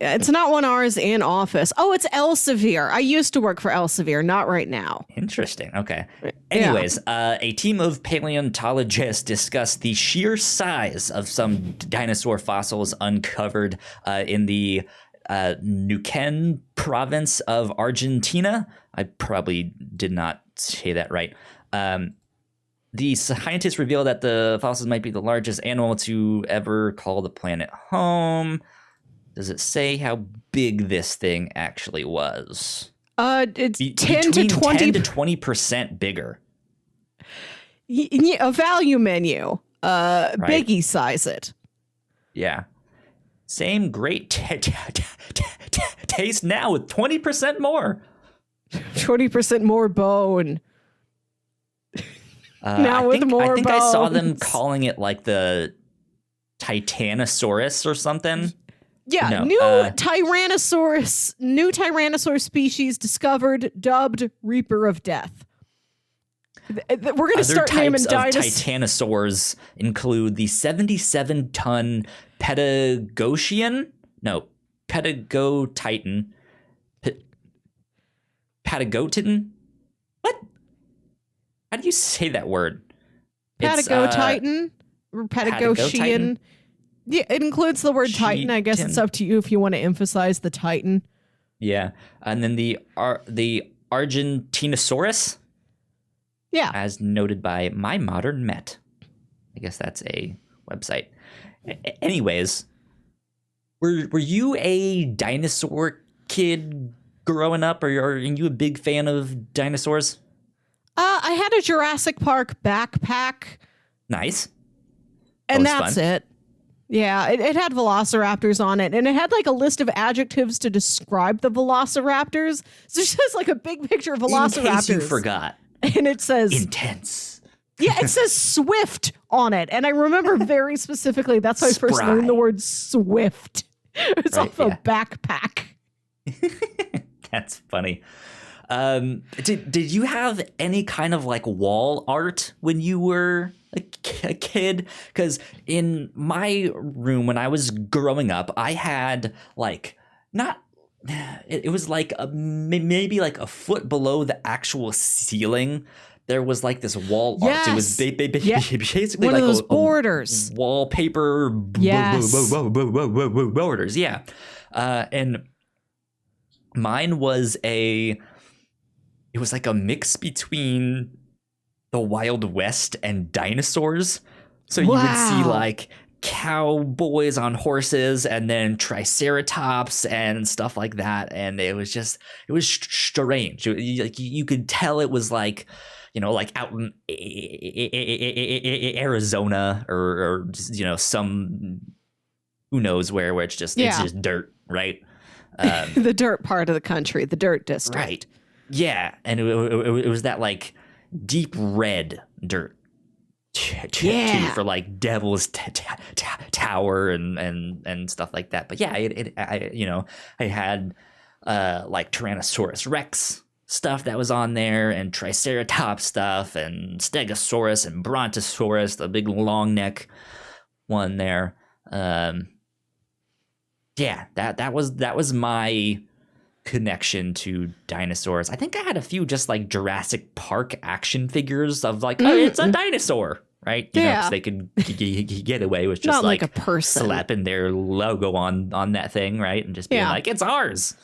It's not one ours in office. Oh, it's Elsevier. I used to work for Elsevier, not right now. Interesting. Okay. Anyways, a team of paleontologists discussed the sheer size of some dinosaur fossils uncovered in the Neuquén province of Argentina. I probably did not say that right. The scientists revealed that the fossils might be the largest animal to ever call the planet home. Does it say how big this thing actually was? It's 10 to 20 to 20% bigger. A value menu. Right. Biggie size it. Yeah. Same great taste now with 20% more. 20% more bone. Now with more I think bones. I saw them calling it like the Titanosaurus or something. Yeah, No, new Tyrannosaur species discovered, dubbed Reaper of Death. We're going to start naming dinosaurs. Titanosaurs include the 77-ton Patagotian? No, Patagotitan. Patagotitan? What? How do you say that word? Patagotitan or Patagosian. Yeah, it includes the word Titan. I guess it's up to you if you want to emphasize the Titan. Yeah, and then the Argentinosaurus. Yeah, as noted by My Modern Met. I guess that's a website. Anyways, were you a dinosaur kid growing up, or are you a big fan of dinosaurs? I had a Jurassic Park backpack. Nice. And that's fun. It. Yeah, it had velociraptors on it, and it had like a list of adjectives to describe the velociraptors. So it's just like a big picture of velociraptors. In case you forgot. And it says... intense. Yeah, it says Swift on it. And I remember very specifically, that's how I first learned the word Swift. It's off a backpack. That's funny. Did you have any kind of like wall art when you were a kid? Because in my room when I was growing up, I had like it was like maybe like a foot below the actual ceiling. There was like this wall art. It was basically one like of those borders, wallpaper borders. Yeah, and mine was it was like a mix between the Wild West and dinosaurs. So you would see like cowboys on horses and then triceratops and stuff like that. And it was strange. You could tell it was like, like out in Arizona or some, who knows where it's just dirt, right? The dirt part of the country, the dirt district. Right. Yeah, and it was that like deep red dirt too, for like Devil's Tower and stuff like that. But yeah, I had like Tyrannosaurus Rex stuff that was on there, and Triceratops stuff, and Stegosaurus and Brontosaurus, the big long neck one there. Yeah, that was my connection to dinosaurs. I think I had a few just like Jurassic Park action figures of like, oh, it's a dinosaur, right? You know, so they could get away with just not like a person slapping their logo on that thing, right? And just being like, it's ours.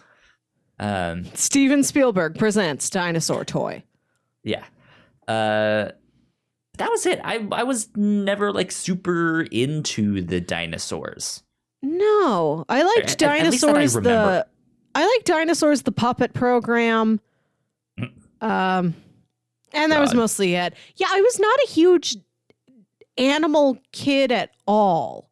Steven Spielberg presents dinosaur toy. Yeah. That was it. I was never like super into the dinosaurs. No, I liked Dinosaurs. I like Dinosaurs, the puppet program. And that was mostly it. Yeah, I was not a huge animal kid at all.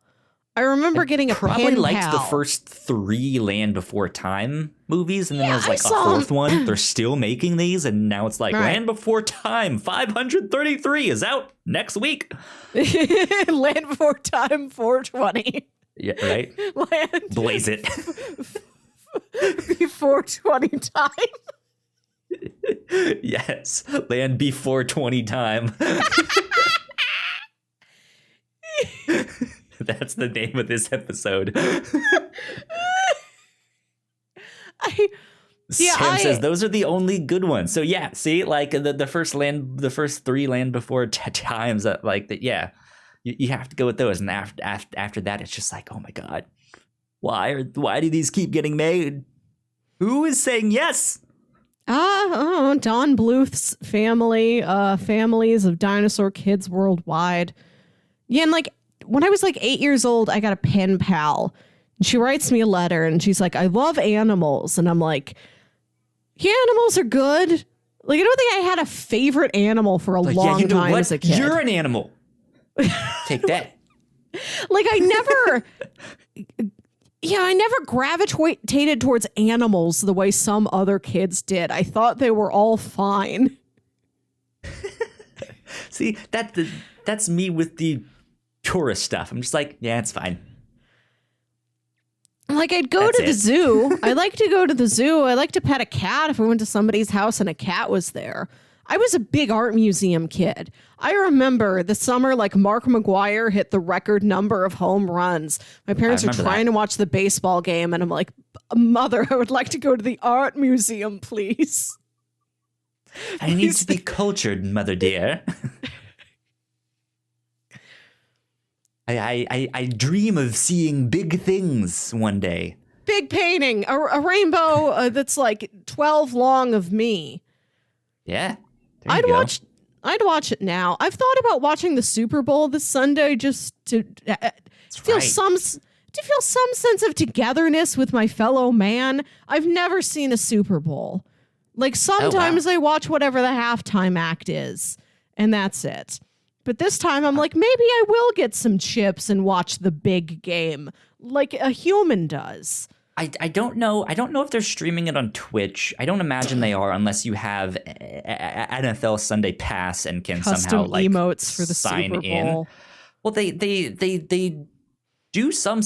I remember getting a probably pen liked pal. the first 3 Land Before Time movies, and then there's like a saw 4th one. They're still making these, and now it's like Land Before Time 533 is out next week. Land Before Time 420. Yeah, right. Land Blaze it. B420 time. Yes, Land B420 time. That's the name of this episode. Sam says those are the only good ones. So yeah, see, like the first 3 Land Before times that like that. Yeah, you have to go with those, and after that, it's just like, oh my god, why do these keep getting made? Who is saying yes? Don Bluth's family, families of dinosaur kids worldwide. Yeah, and like when I was like 8 years old, I got a pen pal. And she writes me a letter, and she's like, I love animals. And I'm like, yeah, animals are good. Like, I don't think I had a favorite animal for a long time as a kid. You're an animal. Take that. Like, I never gravitated towards animals the way some other kids did. I thought they were all fine. See, that's me with the tourist stuff. I'm just like, yeah, it's fine. Like, I'd go to the zoo. I like to go to the zoo. I like to pet a cat if I went to somebody's house and a cat was there. I was a big art museum kid. I remember the summer, like, Mark McGuire hit the record number of home runs. My parents are trying to watch the baseball game, and I'm like, Mother, I would like to go to the art museum, please. I need to be cultured, Mother dear. I dream of seeing big things one day. Big painting, a rainbow that's like 12 long of me. Yeah. I'd watch it now. I've thought about watching the Super Bowl this Sunday just to feel some sense of togetherness with my fellow man. I've never seen a Super Bowl. Like, sometimes I watch whatever the halftime act is, and that's it. But this time I'm like, maybe I will get some chips and watch the big game like a human does. I don't know. I don't know if they're streaming it on Twitch. I don't imagine they are unless you have NFL Sunday Pass and can custom somehow like emotes for the sign Super Bowl. In. Well, they do some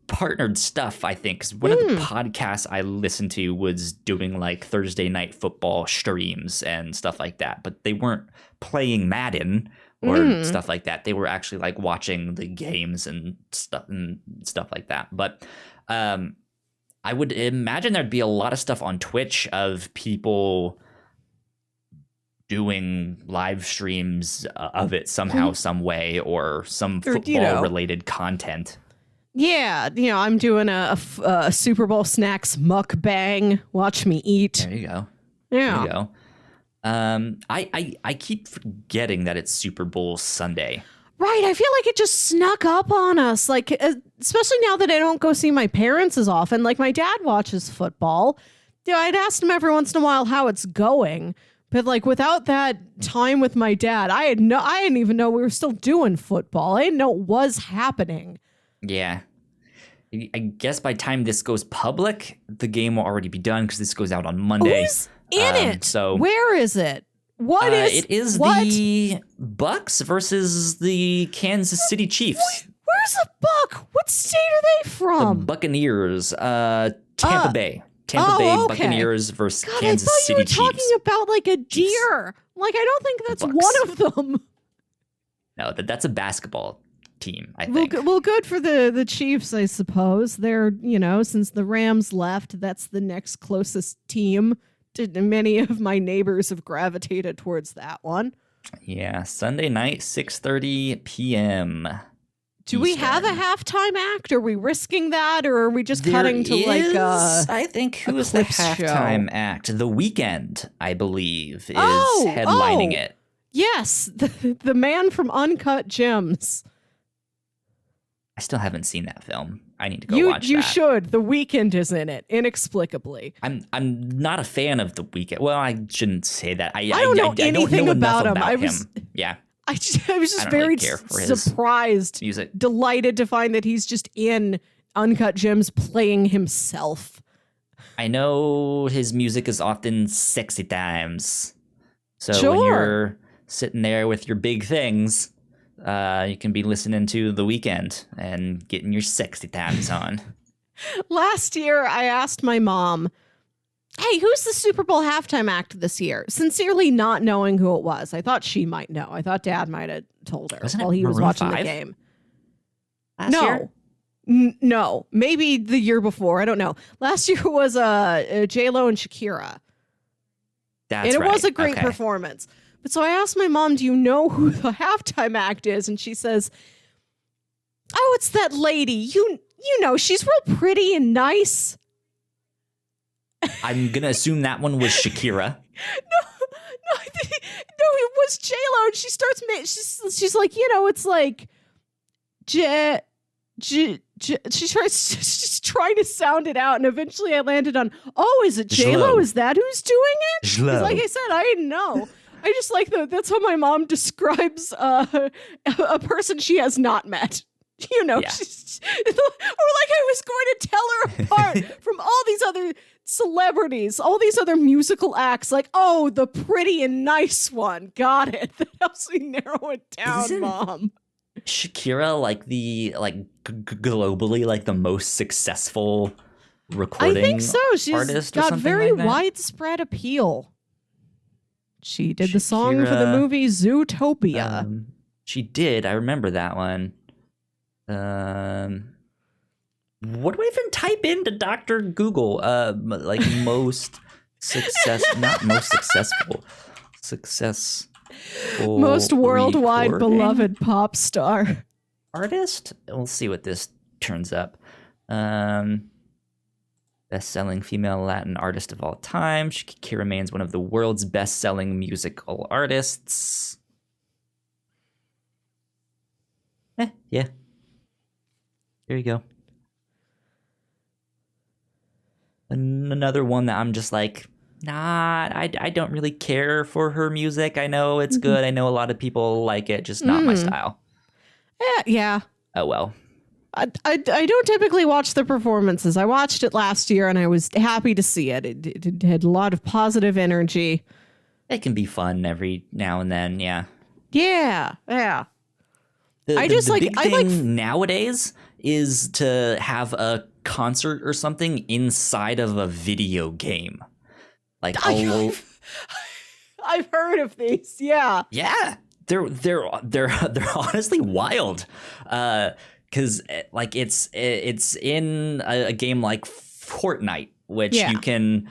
partnered stuff, I think. 'Cause one of the podcasts I listened to was doing like Thursday night football streams and stuff like that, but they weren't playing Madden or stuff like that. They were actually like watching the games and stuff like that. But I would imagine there'd be a lot of stuff on Twitch of people doing live streams of it somehow, some way, or some football related content. Yeah, I'm doing a Super Bowl snacks mukbang. Watch me eat. There you go. Yeah. There you go. I keep forgetting that it's Super Bowl Sunday. Right, I feel like it just snuck up on us, like, especially now that I don't go see my parents as often. Like, my dad watches football. I'd ask him every once in a while how it's going, but like, without that time with my dad, I didn't even know we were still doing football. I didn't know it was happening. Yeah. I guess by the time this goes public, the game will already be done because this goes out on Monday. Who's in it? So where is it? It is the Bucks versus the Kansas City Chiefs. Where's the Buck? What state are they from? The Buccaneers, Tampa Bay. Tampa Bay okay. Buccaneers versus God, Kansas I thought City you were Chiefs. talking about like a deer. Like, I don't think that's Bucks. one of them. No, that's a basketball team, I Well, think. well, good for the Chiefs, I suppose. They're, since the Rams left, that's the next closest team. Many of my neighbors have gravitated towards that one. Yeah, Sunday night, 6:30 p.m. Do we have a halftime act? Are we risking that, or are we just cutting to I think who is the clips halftime show? act? The Weeknd, I believe, is headlining it. Yes, the man from Uncut Gems. I still haven't seen that film. I need to go watch that. You should. The Weeknd is in it, inexplicably. I'm not a fan of The Weeknd. Well, I shouldn't say that. I don't know anything know about him. him. Yeah. I was just don't very really care for his surprised, music. delighted to find that he's just in Uncut Gems playing himself. I know his music is often sexy times. So Sure. when you're sitting there with your big things, you can be listening to The Weeknd and getting your sexy times on. Last year, I asked my mom, hey, who's the Super Bowl halftime act this year? Sincerely not knowing who it was. I thought she might know. I thought Dad might have told her Wasn't it while he was Maroon watching 5? the game. Last year? No. Maybe the year before. I don't know. Last year was J-Lo and Shakira. That's and it right. was a great Okay. performance. But so I asked my mom, do you know who the halftime act is? And she says, oh, it's that lady. You know, she's real pretty and nice. I'm going to assume that one was Shakira. No, it was J-Lo. And she starts, she's like, it's like, she's trying to sound it out. And eventually I landed on, oh, is it J-Lo? Jlo. Is that who's doing it? 'Cause Jlo. like I said, I didn't know. I just like that's how my mom describes a person she has not met. Yeah. She's, or like I was going to tell her apart from all these other celebrities, all these other musical acts. Like, oh, the pretty and nice one. Got it. That helps me narrow it down, Isn't Mom. Shakira globally like the most successful recording I think so. She's artist or got something very like that? widespread appeal. She did the song for the Shakira, movie Zootopia. She did. I remember that one. What do I even type into Dr. Google? Like most not most successful. Most worldwide recording beloved pop star. artist. We'll see what this turns up. Best-selling female Latin artist of all time. Shakira remains one of the world's best-selling musical artists. Yeah. There you go. Another one that I'm just like, nah, I don't really care for her music. I know it's good. I know a lot of people like it, just not my style. Yeah. Oh, well. I don't typically watch the performances. I watched it last year and I was happy to see it. It had a lot of positive energy. It can be fun every now and then, yeah. Yeah. The big thing nowadays is to have a concert or something inside of a video game. Like I've heard of these. Yeah. Yeah, they're honestly wild. Because like it's in a game like Fortnite, which you can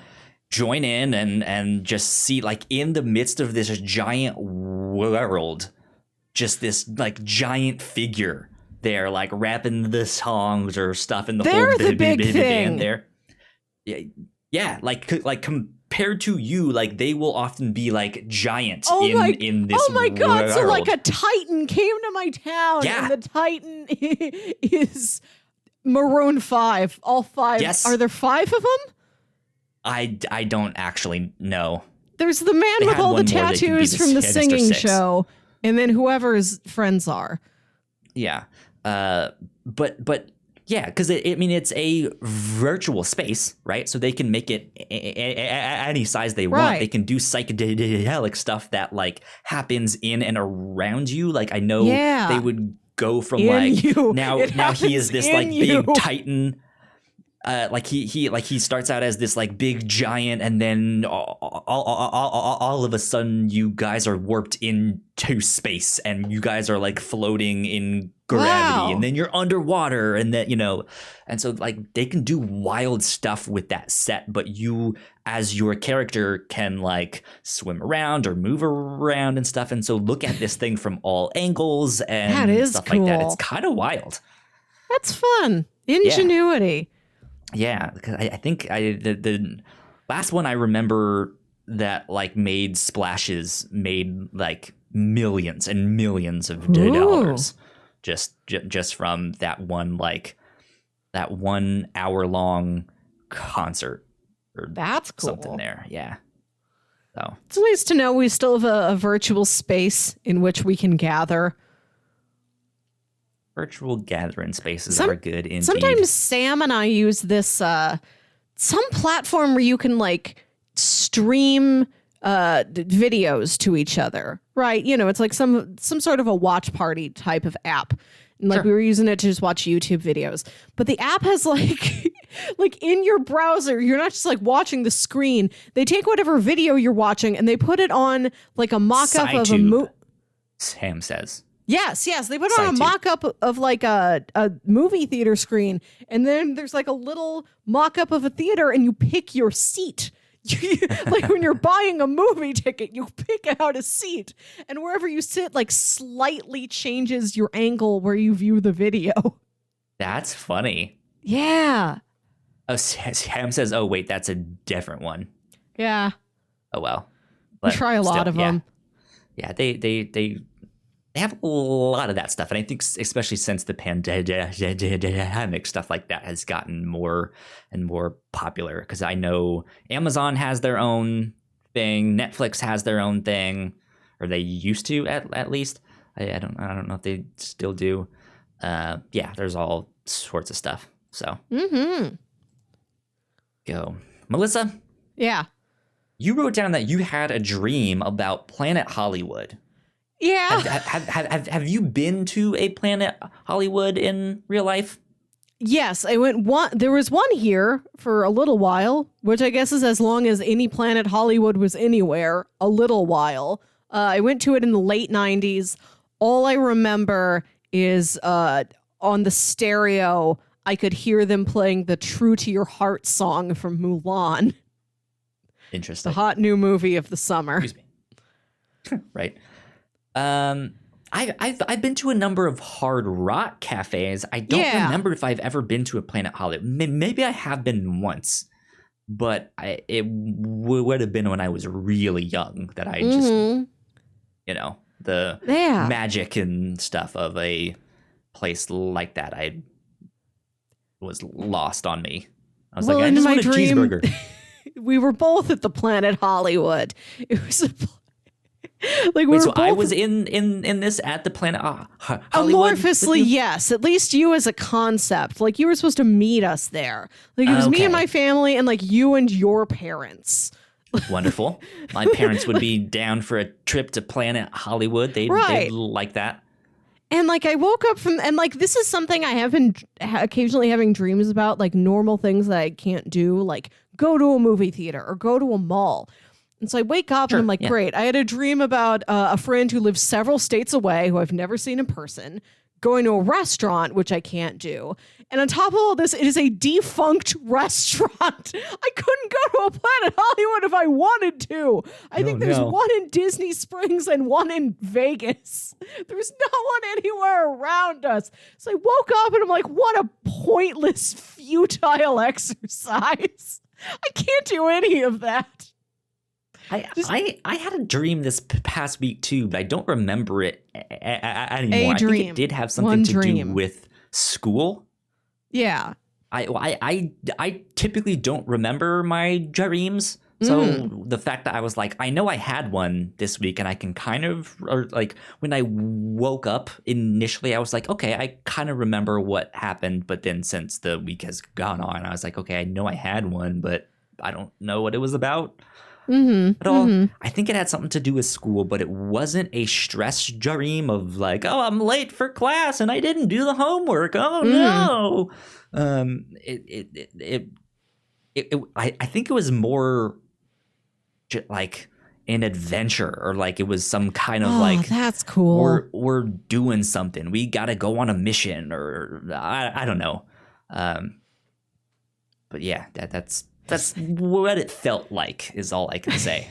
join in and just see, like, in the midst of this giant world, just this like giant figure there, like rapping the songs or stuff in the They're whole the big thing band there. Yeah, like compared to you, like they will often be like giant in this. Oh my god! world. So like a Titan came to my town, Yeah. and the Titan is Maroon 5. All 5. Yes. Are there 5 of them? I don't actually know. There's the man They with had all the one more that could be tattoos the from the Sinister singing Six. show, and then whoever his friends are. Yeah. But yeah, because it's a virtual space, right? So they can make it any size they want. Right. They can do psychedelic stuff that like happens in and around you. Like I know Yeah. they would go from In like you. now It he is happens this in like you. big Titan like he starts out as this like big giant, and then all of a sudden you guys are warped into space, and you guys are like floating in gravity, Wow. and then you're underwater, and then and so like they can do wild stuff with that set, but you as your character can like swim around or move around and stuff, and so look at this thing from all angles and That is stuff cool. like that. It's kind of wild. That's fun. Ingenuity. Yeah, because I think the last one I remember that like made splashes made like millions and millions of dollars just from that one 1 hour long concert or That's cool. something there. Yeah. So It's nice to know we still have a virtual space in which we can gather. virtual gathering spaces are good indeed. Sometimes Sam and I use this some platform where you can like stream videos to each other, right? It's like some sort of a watch party type of app. And like we were using it to just watch YouTube videos. But the app has like like in your browser, you're not just like watching the screen. They take whatever video you're watching and they put it on like a mock-up of a movie. Sam says. Yes. They put on a mock-up of like a movie theater screen, and then there's like a little mock-up of a theater, and you pick your seat. Like when you're buying a movie ticket, you pick out a seat, and wherever you sit, like slightly changes your angle where you view the video. That's funny. Yeah. Oh, Sam says, "Oh wait, that's a different one." Yeah. Oh well. We try a lot of them. Yeah, they have a lot of that stuff, and I think especially since the pandemic, stuff like that has gotten more and more popular. Because I know Amazon has their own thing, Netflix has their own thing, or they used to at least. I don't know if they still do. Yeah, there's all sorts of stuff. So go, Melissa. Yeah. You wrote down that you had a dream about Planet Hollywood. Yeah. Have you been to a Planet Hollywood in real life? Yes, I went there was one here for a little while, which I guess is as long as any Planet Hollywood was anywhere, a little while. I went to it in the late 90s. All I remember is on the stereo, I could hear them playing the True to Your Heart song from Mulan. Interesting. The hot new movie of the summer. Excuse me. Right. I've been to a number of hard rock cafes. I don't remember if I've ever been to a Planet Hollywood. Maybe I have been once, but it would have been when I was really young that I just, the magic and stuff of a place like that, I was lost on me. I was like, I just want a cheeseburger. We were both at the Planet Hollywood. It was I was in this at the Planet Hollywood. Amorphously, yes. At least you as a concept. Like you were supposed to meet us there. Like it was me and my family, and like you and your parents. Wonderful. My parents would be down for a trip to Planet Hollywood. They'd like that. And like I woke up from, and like this is something I have been occasionally having dreams about, like normal things that I can't do, like go to a movie theater or go to a mall. And so I wake up and I'm like, great. I had a dream about a friend who lives several states away, who I've never seen in person, going to a restaurant, which I can't do. And on top of all this, it is a defunct restaurant. I couldn't go to a Planet Hollywood if I wanted to. I think there's one in Disney Springs and one in Vegas. There's no one anywhere around us. So I woke up and I'm like, what a pointless, futile exercise. I can't do any of that. I had a dream this past week too, but I don't remember it anymore. I think it did have something to do with school. Yeah. I typically don't remember my dreams. So the fact that I was like, I know I had one this week, and I can kind of, or like when I woke up initially, I was like, okay, I kind of remember what happened. But then since the week has gone on, I was like, okay, I know I had one, but I don't know what it was about. at all. I think it had something to do with school, but it wasn't a stress dream of like, oh, I'm late for class and I didn't do the homework. Oh no. I think it was more like an adventure, or like it was some kind of like, that's cool. We're doing something. We got to go on a mission, or I don't know. But yeah, that's what it felt like, is all I can say.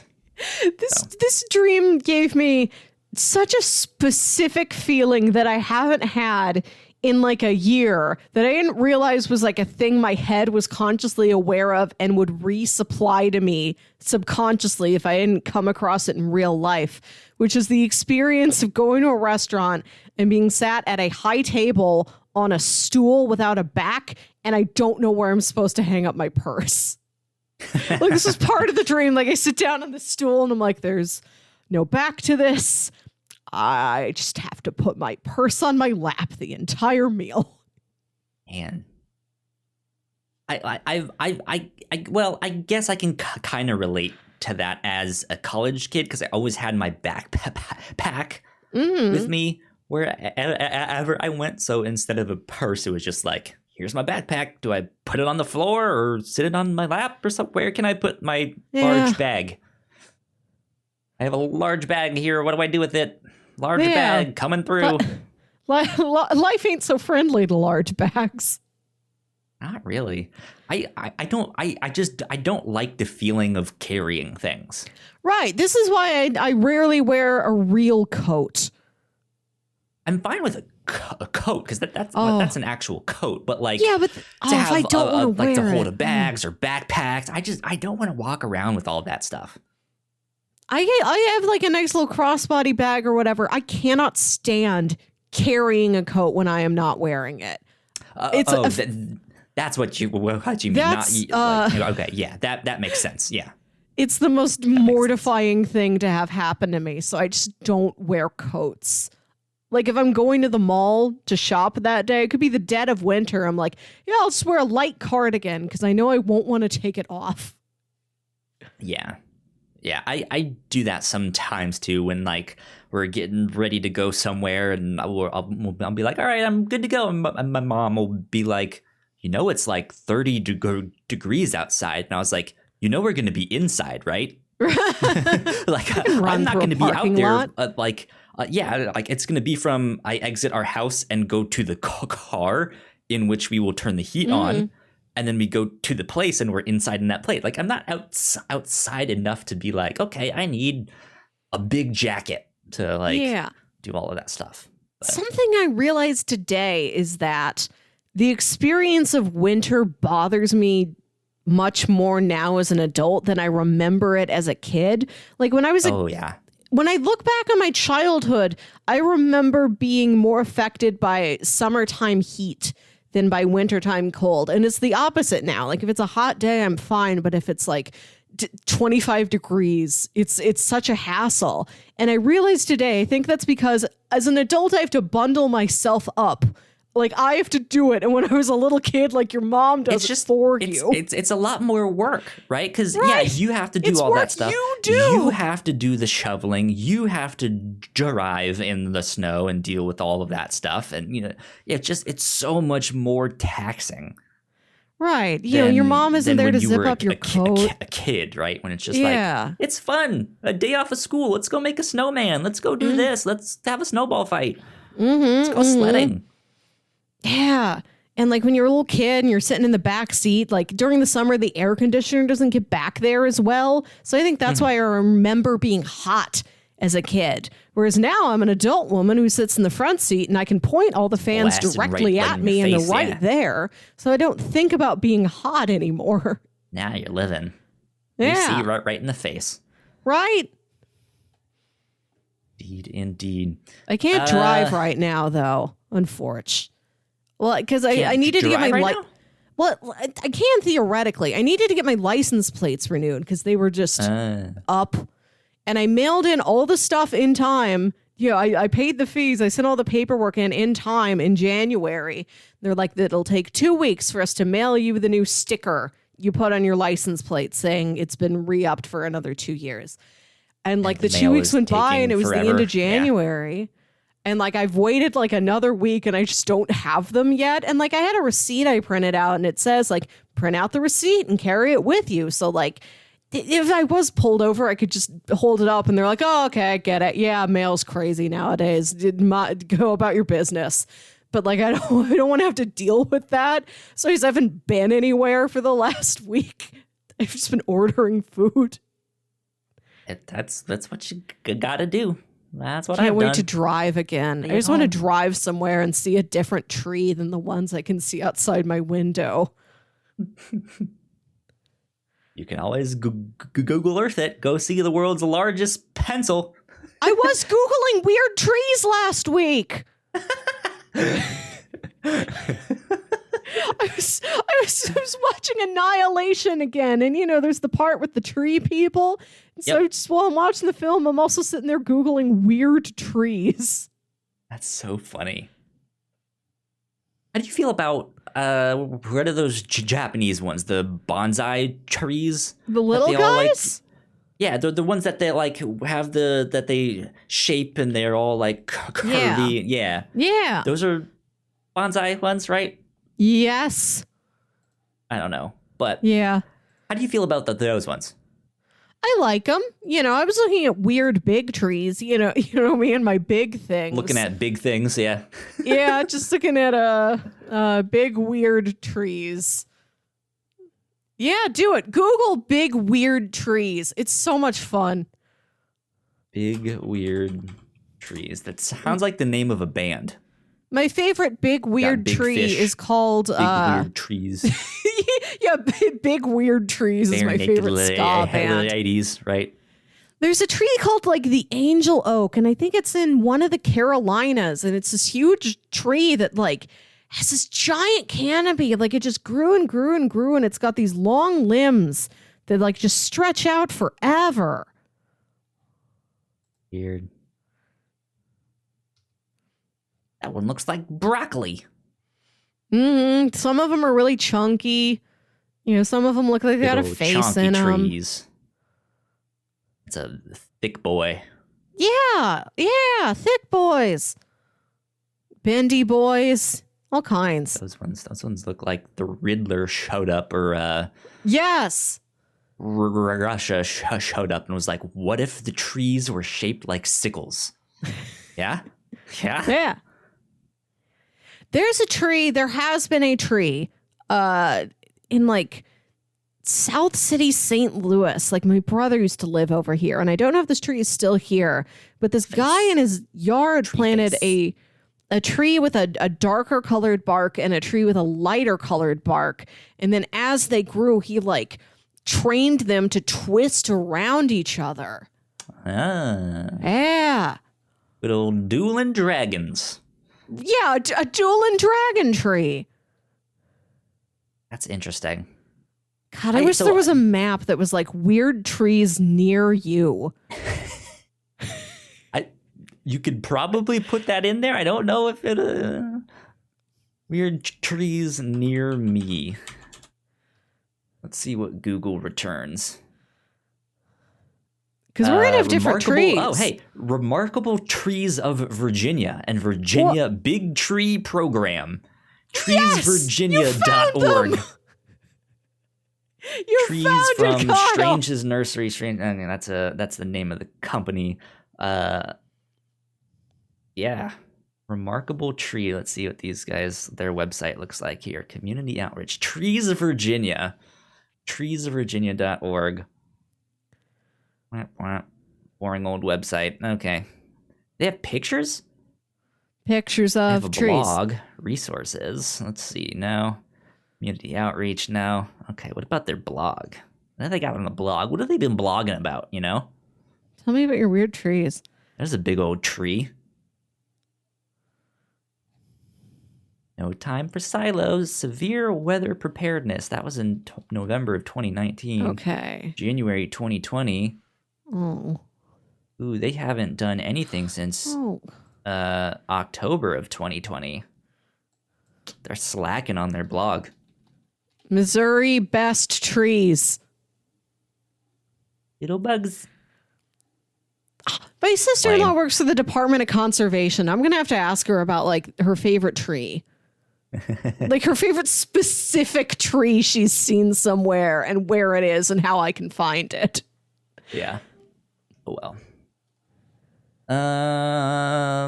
This dream gave me such a specific feeling that I haven't had in like a year, that I didn't realize was like a thing my head was consciously aware of and would resupply to me subconsciously if I didn't come across it in real life, which is the experience of going to a restaurant and being sat at a high table on a stool without a back, and I don't know where I'm supposed to hang up my purse. Like, this was part of the dream. Like, I sit down on the stool and I'm like, there's no back to this. I just have to put my purse on my lap the entire meal. Man, well, I guess I can kind of relate to that as a college kid, because I always had my backpack with me wherever I went. So instead of a purse, it was just like, here's my backpack. Do I put it on the floor or sit it on my lap or something? Where can I put my large bag? I have a large bag here. What do I do with it? Large bag coming through. Life ain't so friendly to large bags. Not really. I don't like the feeling of carrying things. Right. This is why I rarely wear a real coat. I'm fine with a coat, because that's an actual coat. But like, yeah, but to have I don't want to wear to hold bags or backpacks, I don't want to walk around with all that stuff. I have like a nice little crossbody bag or whatever. I cannot stand carrying a coat when I am not wearing it. That's what you mean. Okay, yeah, that makes sense. Yeah. It's the most mortifying thing to have happen to me, so I just don't wear coats. Like, if I'm going to the mall to shop that day, it could be the dead of winter. I'm like, yeah, I'll just wear a light cardigan because I know I won't want to take it off. Yeah. Yeah, I do that sometimes too, when like we're getting ready to go somewhere, and I'll be like, all right, I'm good to go. And my mom will be like, it's like 30 degrees outside. And I was like, we're going to be inside, right? Like, I'm not going to be out there. Like it's going to be from I exit our house and go to the car in which we will turn the heat on. And then we go to the place and we're inside in that place. Like, I'm not outside enough to be like, okay, I need a big jacket to like do all of that stuff. But something I realized today is that the experience of winter bothers me much more now as an adult than I remember it as a kid. Like, when I was when I look back on my childhood, I remember being more affected by summertime heat than by wintertime cold. And it's the opposite now. Like, if it's a hot day, I'm fine. But if it's like 25 degrees, it's such a hassle. And I realized today, I think that's because as an adult, I have to bundle myself up. Like, I have to do it. And when I was a little kid, like, your mom does it for you. It's a lot more work, right? Because, you have to do all that stuff. You have to do the shoveling. You have to drive in the snow and deal with all of that stuff. And, it's so much more taxing. Right. Your mom isn't there to zip up your coat. A kid, right? When it's just like, it's fun. A day off of school. Let's go make a snowman. Let's go do this. Let's have a snowball fight. Let's go sledding. Yeah. And like, when you're a little kid and you're sitting in the back seat, like during the summer, the air conditioner doesn't get back there as well. So I think that's why I remember being hot as a kid. Whereas now I'm an adult woman who sits in the front seat and I can point all the fans directly at me and they're right there. So I don't think about being hot anymore. Now you're living. Yeah. You see right in the face. Right. Indeed. I can't drive right now, though, unfortunately. Well, because I needed to get my Well, I can theoretically. I needed to get my license plates renewed because they were just up. And I mailed in all the stuff in time. I paid the fees. I sent all the paperwork in time in January. They're like, it'll take 2 weeks for us to mail you the new sticker you put on your license plate saying it's been re-upped for another 2 years. And like the 2 mail weeks is went by taking and it was the end forever. of January. And like I've waited like another week and I just don't have them yet. And like I had a receipt I printed out and it says like print out the receipt and carry it with you. So like if I was pulled over, I could just hold it up and they're like, oh, okay, I get it. Yeah, mail's crazy nowadays. Go about your business. But like I don't want to have to deal with that. So I just haven't been anywhere for the last week. I've just been ordering food. That's what you gotta do. That's what Can't I've wait done. to drive again. I Bring it just want to home. drive somewhere and see a different tree than the ones I can see outside my window. You can always Google Earth it. Go see the world's largest pencil. I was Googling weird trees last week. I was watching Annihilation again, and you know, there's the part with the tree people. And so just while I'm watching the film, I'm also sitting there Googling weird trees. That's so funny. How do you feel about what are those Japanese ones? The bonsai trees? The little that they all, like, guys? yeah, the ones that they like have that they shape and they're all like curvy. Yeah. Yeah. Those are bonsai ones, right? Yes. I don't know. But Yeah. how do you feel about those ones? I like them. You know, I was looking at weird big trees, you know me and my big things. Looking at big things, yeah. Yeah, just looking at big weird trees. Yeah, do it. Google big weird trees. It's so much fun. Big weird trees. That sounds like the name of a band. My favorite big weird big tree fish. is called Big weird trees. yeah, big weird trees is my favorite ska band. 80s, right? There's a tree called like the Angel Oak, and I think it's in one of the Carolinas, and it's this huge tree that like has this giant canopy. Like it just grew and grew and grew, and it's got these long limbs that like just stretch out forever. Weird. That one looks like broccoli. Some of them are really chunky. You know, some of them look like they got a Big old face chonky in them. trees. It's a thick boy. Yeah, thick boys, bendy boys, all kinds. Those ones look like the Riddler showed up, or Yes. Russia showed up and was like, "What if the trees were shaped like sickles?" Yeah. Yeah. There has been a tree in like South City, St. Louis. Like my brother used to live over here, and I don't know if this tree is still here, but this guy in his yard planted a tree with a darker colored bark and a tree with a lighter colored bark. And then as they grew, he like trained them to twist around each other. Ah. Yeah. Good old dueling dragons. Yeah, a dueling dragon tree. That's interesting. God, I wish there was a map that was like weird trees near you. You could probably put that in there. I don't know if it weird trees near me. Let's see what Google returns. Because we're gonna have different trees. Oh, hey, Remarkable Trees of Virginia and Virginia Big Tree Program. Treesvirginia.org. You found from it, Kyle. Strange's Nursery. That's the name of the company. Yeah. Remarkable Tree. Let's see what their website looks like here. Community outreach. Trees of Virginia. Treesvirginia.org. Boring old website. Okay. They have pictures? Pictures They have of a trees. blog. Resources. Let's see. No. Community outreach. No. Okay. What about their blog? What have they got on the blog? What have they been blogging about, you know? Tell me about your weird trees. There's a big old tree. No time for silos. Severe weather preparedness. That was in November of 2019. Okay. January 2020. Oh. Ooh, they haven't done anything since October of 2020. They're slacking on their blog. Missouri best trees. Little bugs. My sister-in-law Lame. works for the Department of Conservation. I'm going to have to ask her about like her favorite tree. Like her favorite specific tree she's seen somewhere and where it is and how I can find it. Yeah. Oh well.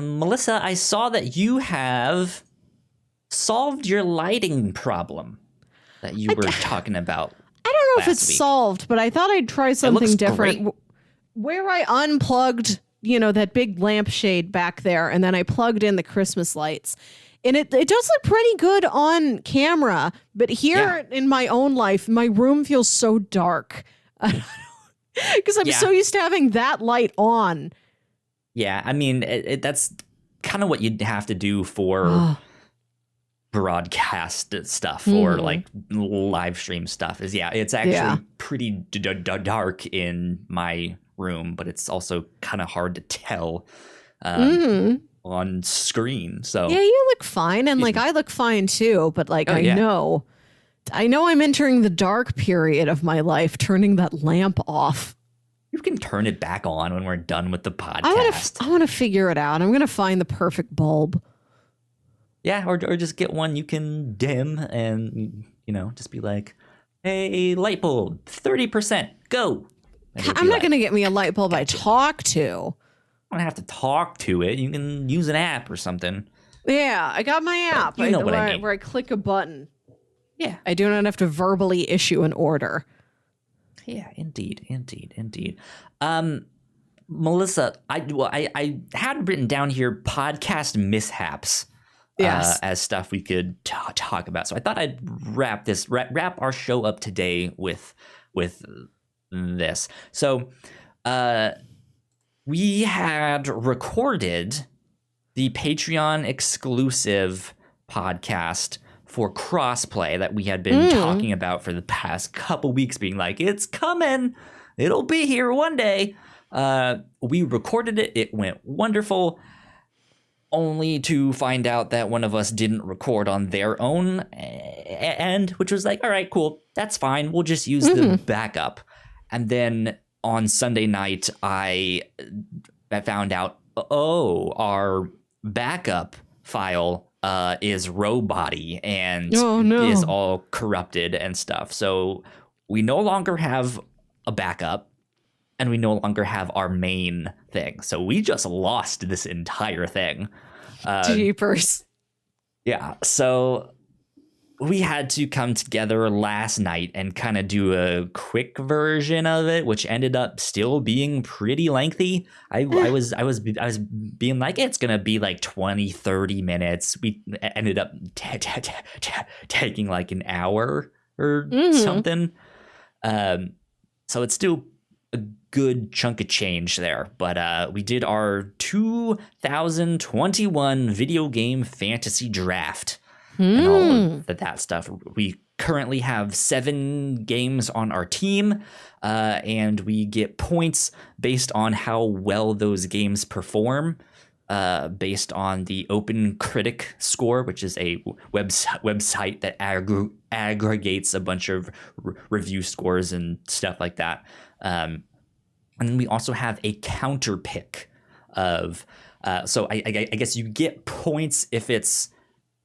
Melissa, I saw that you have solved your lighting problem that you were talking about. I don't know if last it's week. solved, but I thought I'd try something looks different. great. Where I unplugged, that big lampshade back there, and then I plugged in the Christmas lights. And it does look pretty good on camera, but here in my own life, my room feels so dark. Because I'm so used to having that light on. Yeah, I mean, that's kind of what you'd have to do for broadcast stuff or like live stream stuff is, it's actually pretty dark in my room, but it's also kind of hard to tell on screen. So yeah, you look fine. And like, I look fine too, but like, I know I'm entering the dark period of my life, turning that lamp off. You can turn it back on when we're done with the podcast. I want to figure it out. I'm going to find the perfect bulb. Yeah, or just get one you can dim and, just be like, hey, light bulb, 30%, go. I'm not going to get me a light bulb I talk to. I don't have to talk to it. You can use an app or something. Yeah, I got my app. You know what I mean. Where I click a button. Yeah. I do not have to verbally issue an order. Yeah, indeed. Melissa, I had written down here podcast mishaps as stuff we could talk about. So I thought I'd wrap our show up today with this. So we had recorded the Patreon exclusive podcast for crossplay that we had been talking about for the past couple weeks, being like, it's coming, it'll be here one day. We recorded it, it went wonderful, only to find out that one of us didn't record on their own end, which was like, all right, cool, that's fine, we'll just use the backup. And then on Sunday night, I found out, our backup file is robot-y and is all corrupted and stuff. So we no longer have a backup and we no longer have our main thing. So we just lost this entire thing. Jeepers. Yeah. So we had to come together last night and kind of do a quick version of it, which ended up still being pretty lengthy. I was being like, it's going to be like 20, 30 minutes. We ended up taking like an hour or something. So it's still a good chunk of change there. But we did our 2021 video game fantasy draft. And all of that stuff. We currently have 7 games on our team, and we get points based on how well those games perform, based on the Open Critic score, which is a website that aggregates a bunch of review scores and stuff like that. And then we also have a counter pick of, so I guess you get points if it's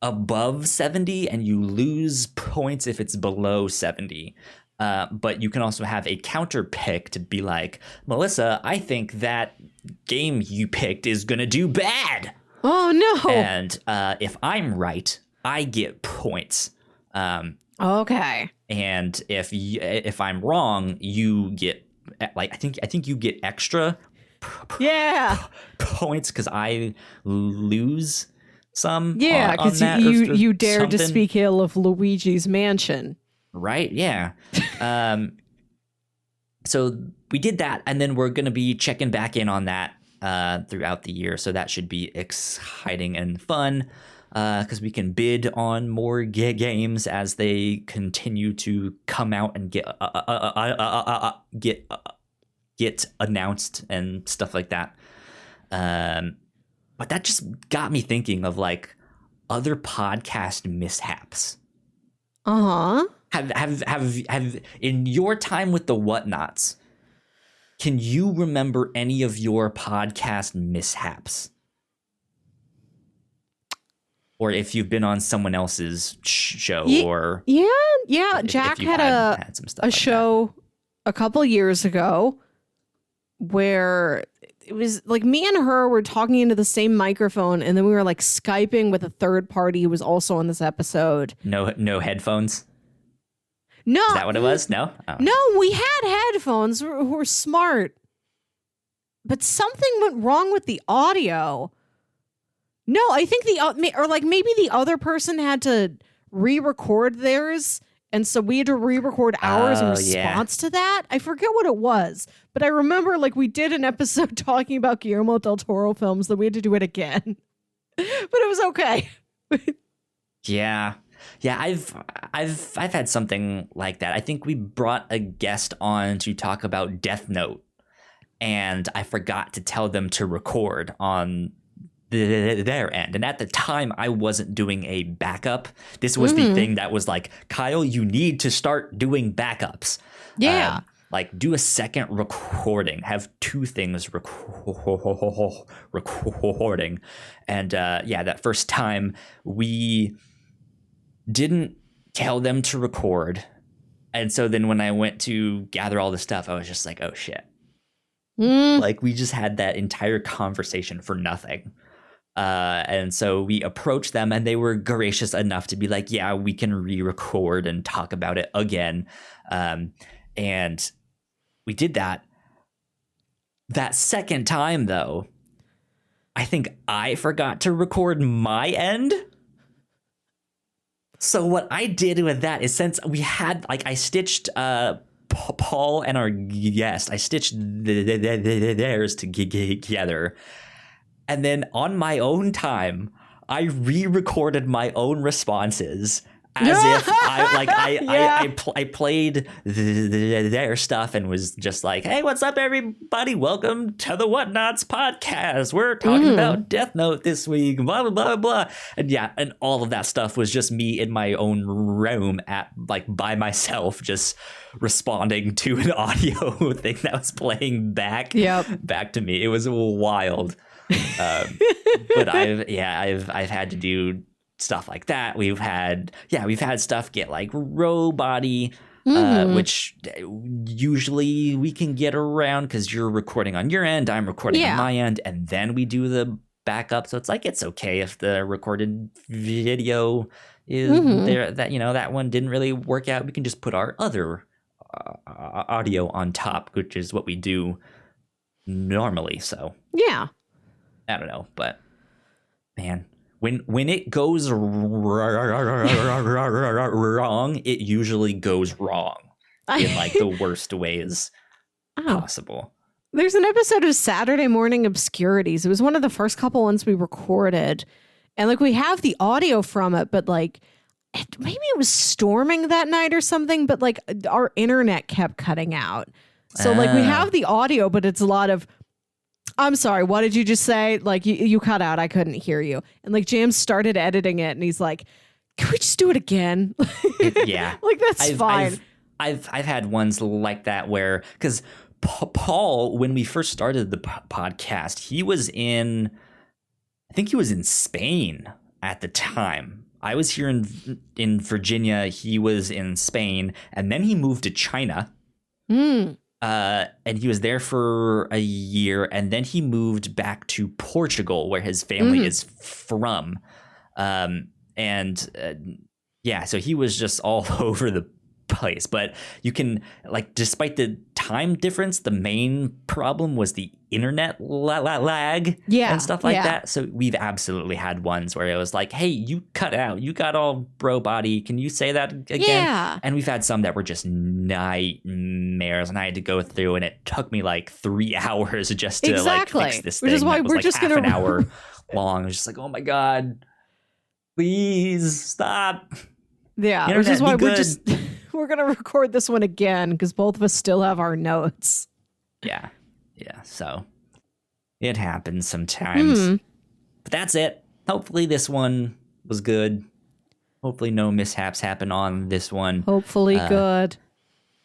above 70 and you lose points if it's below 70. But you can also have a counter pick to be like, Melissa, I think that game you picked is going to do bad. Oh, no. And if I'm right, I get points. Okay. And if I'm wrong, you get, like, I think you get extra points because I lose some. Yeah, because you dared to speak ill of Luigi's Mansion. Right, yeah. So we did that, and then we're going to be checking back in on that throughout the year. So that should be exciting and fun because we can bid on more games as they continue to come out and get announced and stuff like that. But that just got me thinking of like other podcast mishaps. have in your time with the Whatnauts, can you remember any of your podcast mishaps? Or if you've been on someone else's show, or yeah. if Jack you've had some stuff a like show a couple years ago where it was like me and her were talking into the same microphone, and then we were like Skyping with a third party who was also on this episode. No headphones. No, Is that what it was? No. Oh. No, we had headphones. We're smart, but something went wrong with the audio. No, I think maybe the other person had to re-record theirs, and so we had to re-record ours in response to that. I forget what it was, but I remember like we did an episode talking about Guillermo del Toro films that we had to do it again, but it was okay. Yeah. I've had something like that. I think we brought a guest on to talk about Death Note, and I forgot to tell them to record on their end. And at the time, I wasn't doing a backup. This was the thing that was like, Kyle, you need to start doing backups. Yeah. Like do a second recording, have two things recording. And that first time we didn't tell them to record. And so then when I went to gather all the stuff, I was just like, oh shit. Like we just had that entire conversation for nothing. And so we approached them, and they were gracious enough to be like, yeah, we can re-record and talk about it again. And we did that. That second time, though, I think I forgot to record my end. So what I did with that is, since we had, like, I stitched Paul and our guest, I stitched theirs together. And then on my own time, I re-recorded my own responses as if I played their stuff and was just like, hey, what's up, everybody? Welcome to the Whatnauts podcast. We're talking about Death Note this week, blah, blah, blah, blah. And all of that stuff was just me in my own room by myself, just responding to an audio thing that was playing back to me. It was wild. But I've had to do stuff like that. We've had stuff get like robot-y, which usually we can get around because you're recording on your end, I'm recording on my end, and then we do the backup. So it's like, it's okay if the recorded video is there, that one didn't really work out. We can just put our other audio on top, which is what we do normally. So yeah. I don't know, but man, when it goes wrong, it usually goes wrong in like the worst ways possible. There's an episode of Saturday Morning Obscurities. It was one of the first couple ones we recorded, and like we have the audio from it, but like maybe it was storming that night or something, but like our internet kept cutting out. So like we have the audio, but it's a lot of, I'm sorry, what did you just say? Like you cut out, I couldn't hear you. And like James started editing it, and he's like, can we just do it again? Yeah. Like that's fine. I've had ones like that where, because Paul, when we first started the podcast, he was in Spain at the time. I was here in Virginia. He was in Spain, and then he moved to China. And he was there for a year, and then he moved back to Portugal, where his family is from. So he was just all over the place. But you can, like, despite the time difference, the main problem was the internet lag and stuff like that. So we've absolutely had ones where it was like, hey, you cut out, you got all bro-body, can you say that again? Yeah. And we've had some that were just nightmares, and I had to go through, and it took me like 3 hours just to like fix this thing. Which is why we're just half an hour long. I was just like, oh my God, please stop. Yeah, internet, which is why we're gonna record this one again, because both of us still have our notes. Yeah, so it happens sometimes. But that's it. Hopefully this one was good. Hopefully no mishaps happen on this one. Hopefully good.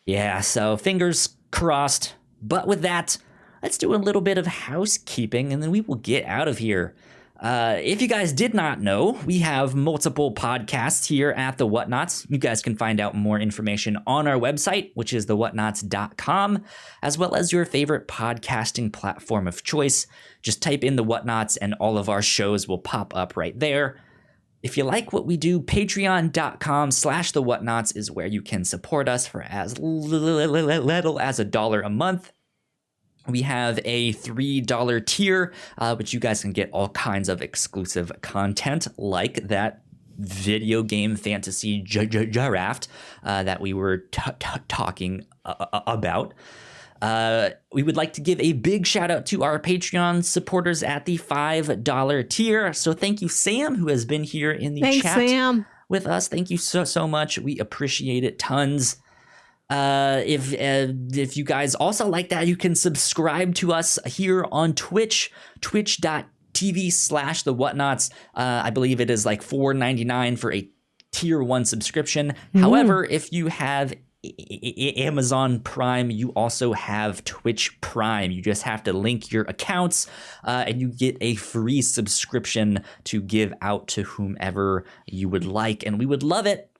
Yeah, so fingers crossed. But with that, let's do a little bit of housekeeping and then we will get out of here. If you guys did not know, we have multiple podcasts here at the Whatnauts. You guys can find out more information on our website, which is thewhatnauts.com, as well as your favorite podcasting platform of choice. Just type in the Whatnauts and all of our shows will pop up right there. If you like what we do, patreon.com/the Whatnauts is where you can support us for as little as $1 a month. We have a $3 tier, which you guys can get all kinds of exclusive content like that video game fantasy draft that we were talking about. We would like to give a big shout out to our Patreon supporters at the $5 tier. So thank you, Sam, who has been here in the chat Sam. with us. Thank you so much. We appreciate it tons. If you guys also like that, you can subscribe to us here on Twitch, twitch.tv/the Whatnauts. I believe it is like $4.99 for a tier 1 subscription. However, if you have Amazon Prime, you also have Twitch Prime. You just have to link your accounts and you get a free subscription to give out to whomever you would like. And we would love it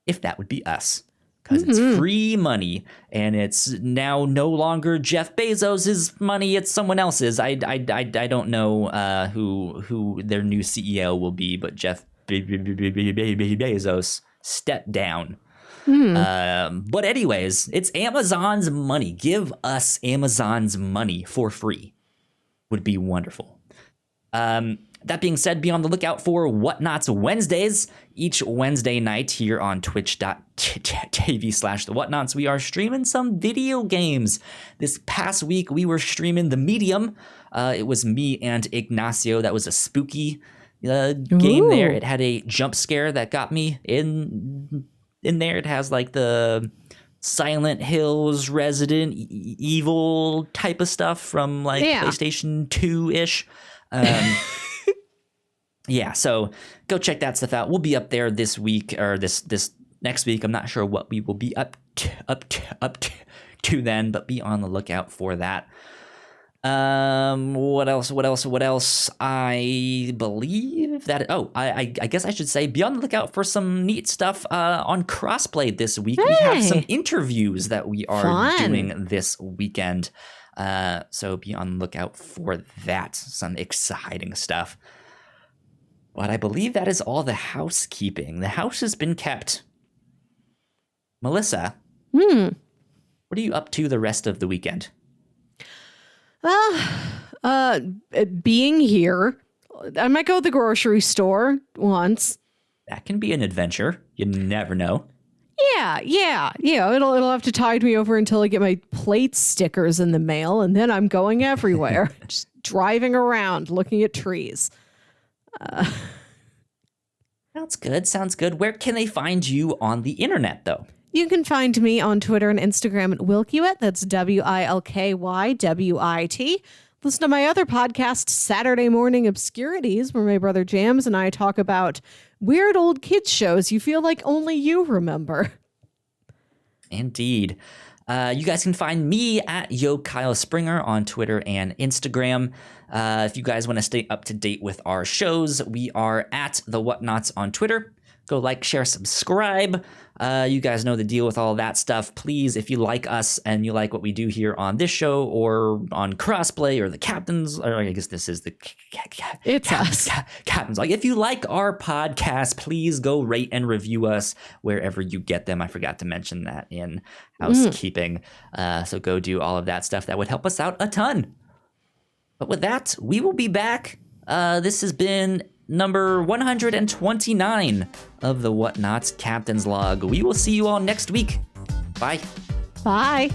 if that would be us. Because it's free money, and it's now no longer Jeff Bezos' money; it's someone else's. I don't know who their new CEO will be, but Jeff Bezos stepped down. But anyways, it's Amazon's money. Give us Amazon's money for free. Would be wonderful. That being said, be on the lookout for Whatnauts Wednesdays. Each Wednesday night here on twitch.tv/the Whatnauts, we are streaming some video games. This past week, we were streaming The Medium. It was me and Ignacio. That was a spooky game there. It had a jump scare that got me in there. It has like the Silent Hills Resident Evil type of stuff from like PlayStation 2-ish. Yeah, so go check that stuff out. We'll be up there this week or this next week. I'm not sure what we will be up to then, but be on the lookout for that. What else? I believe that. I guess I should say be on the lookout for some neat stuff on Crossplay this week. We have some interviews that we are doing this weekend. So be on the lookout for that. Some exciting stuff. But I believe that is all the housekeeping. The house has been kept. Melissa, what are you up to the rest of the weekend? Being here. I might go to the grocery store once. That can be an adventure. You never know. Yeah. It'll have to tide me over until I get my plate stickers in the mail, and then I'm going everywhere. Just driving around, looking at trees. Sounds good. Where can they find you on the internet, though? You can find me on Twitter and Instagram at Wilkywit. That's WILKYWIT. Listen to my other podcast, Saturday Morning Obscurities, where my brother Jams and I talk about weird old kids shows you feel like only you remember. Indeed. You guys can find me at Kyle Springer on Twitter and Instagram. If you guys want to stay up to date with our shows, we are at The Whatnauts on Twitter. Go like, share, subscribe. You guys know the deal with all that stuff. Please, if you like us and you like what we do here on this show or on Crossplay or the Captains, or I guess this is the us. Captains. Like, if you like our podcast, please go rate and review us wherever you get them. I forgot to mention that in housekeeping. So go do all of that stuff. That would help us out a ton. But with that, we will be back. This has been number 129 of the Whatnauts Captain's Log. We will see you all next week. Bye. Bye.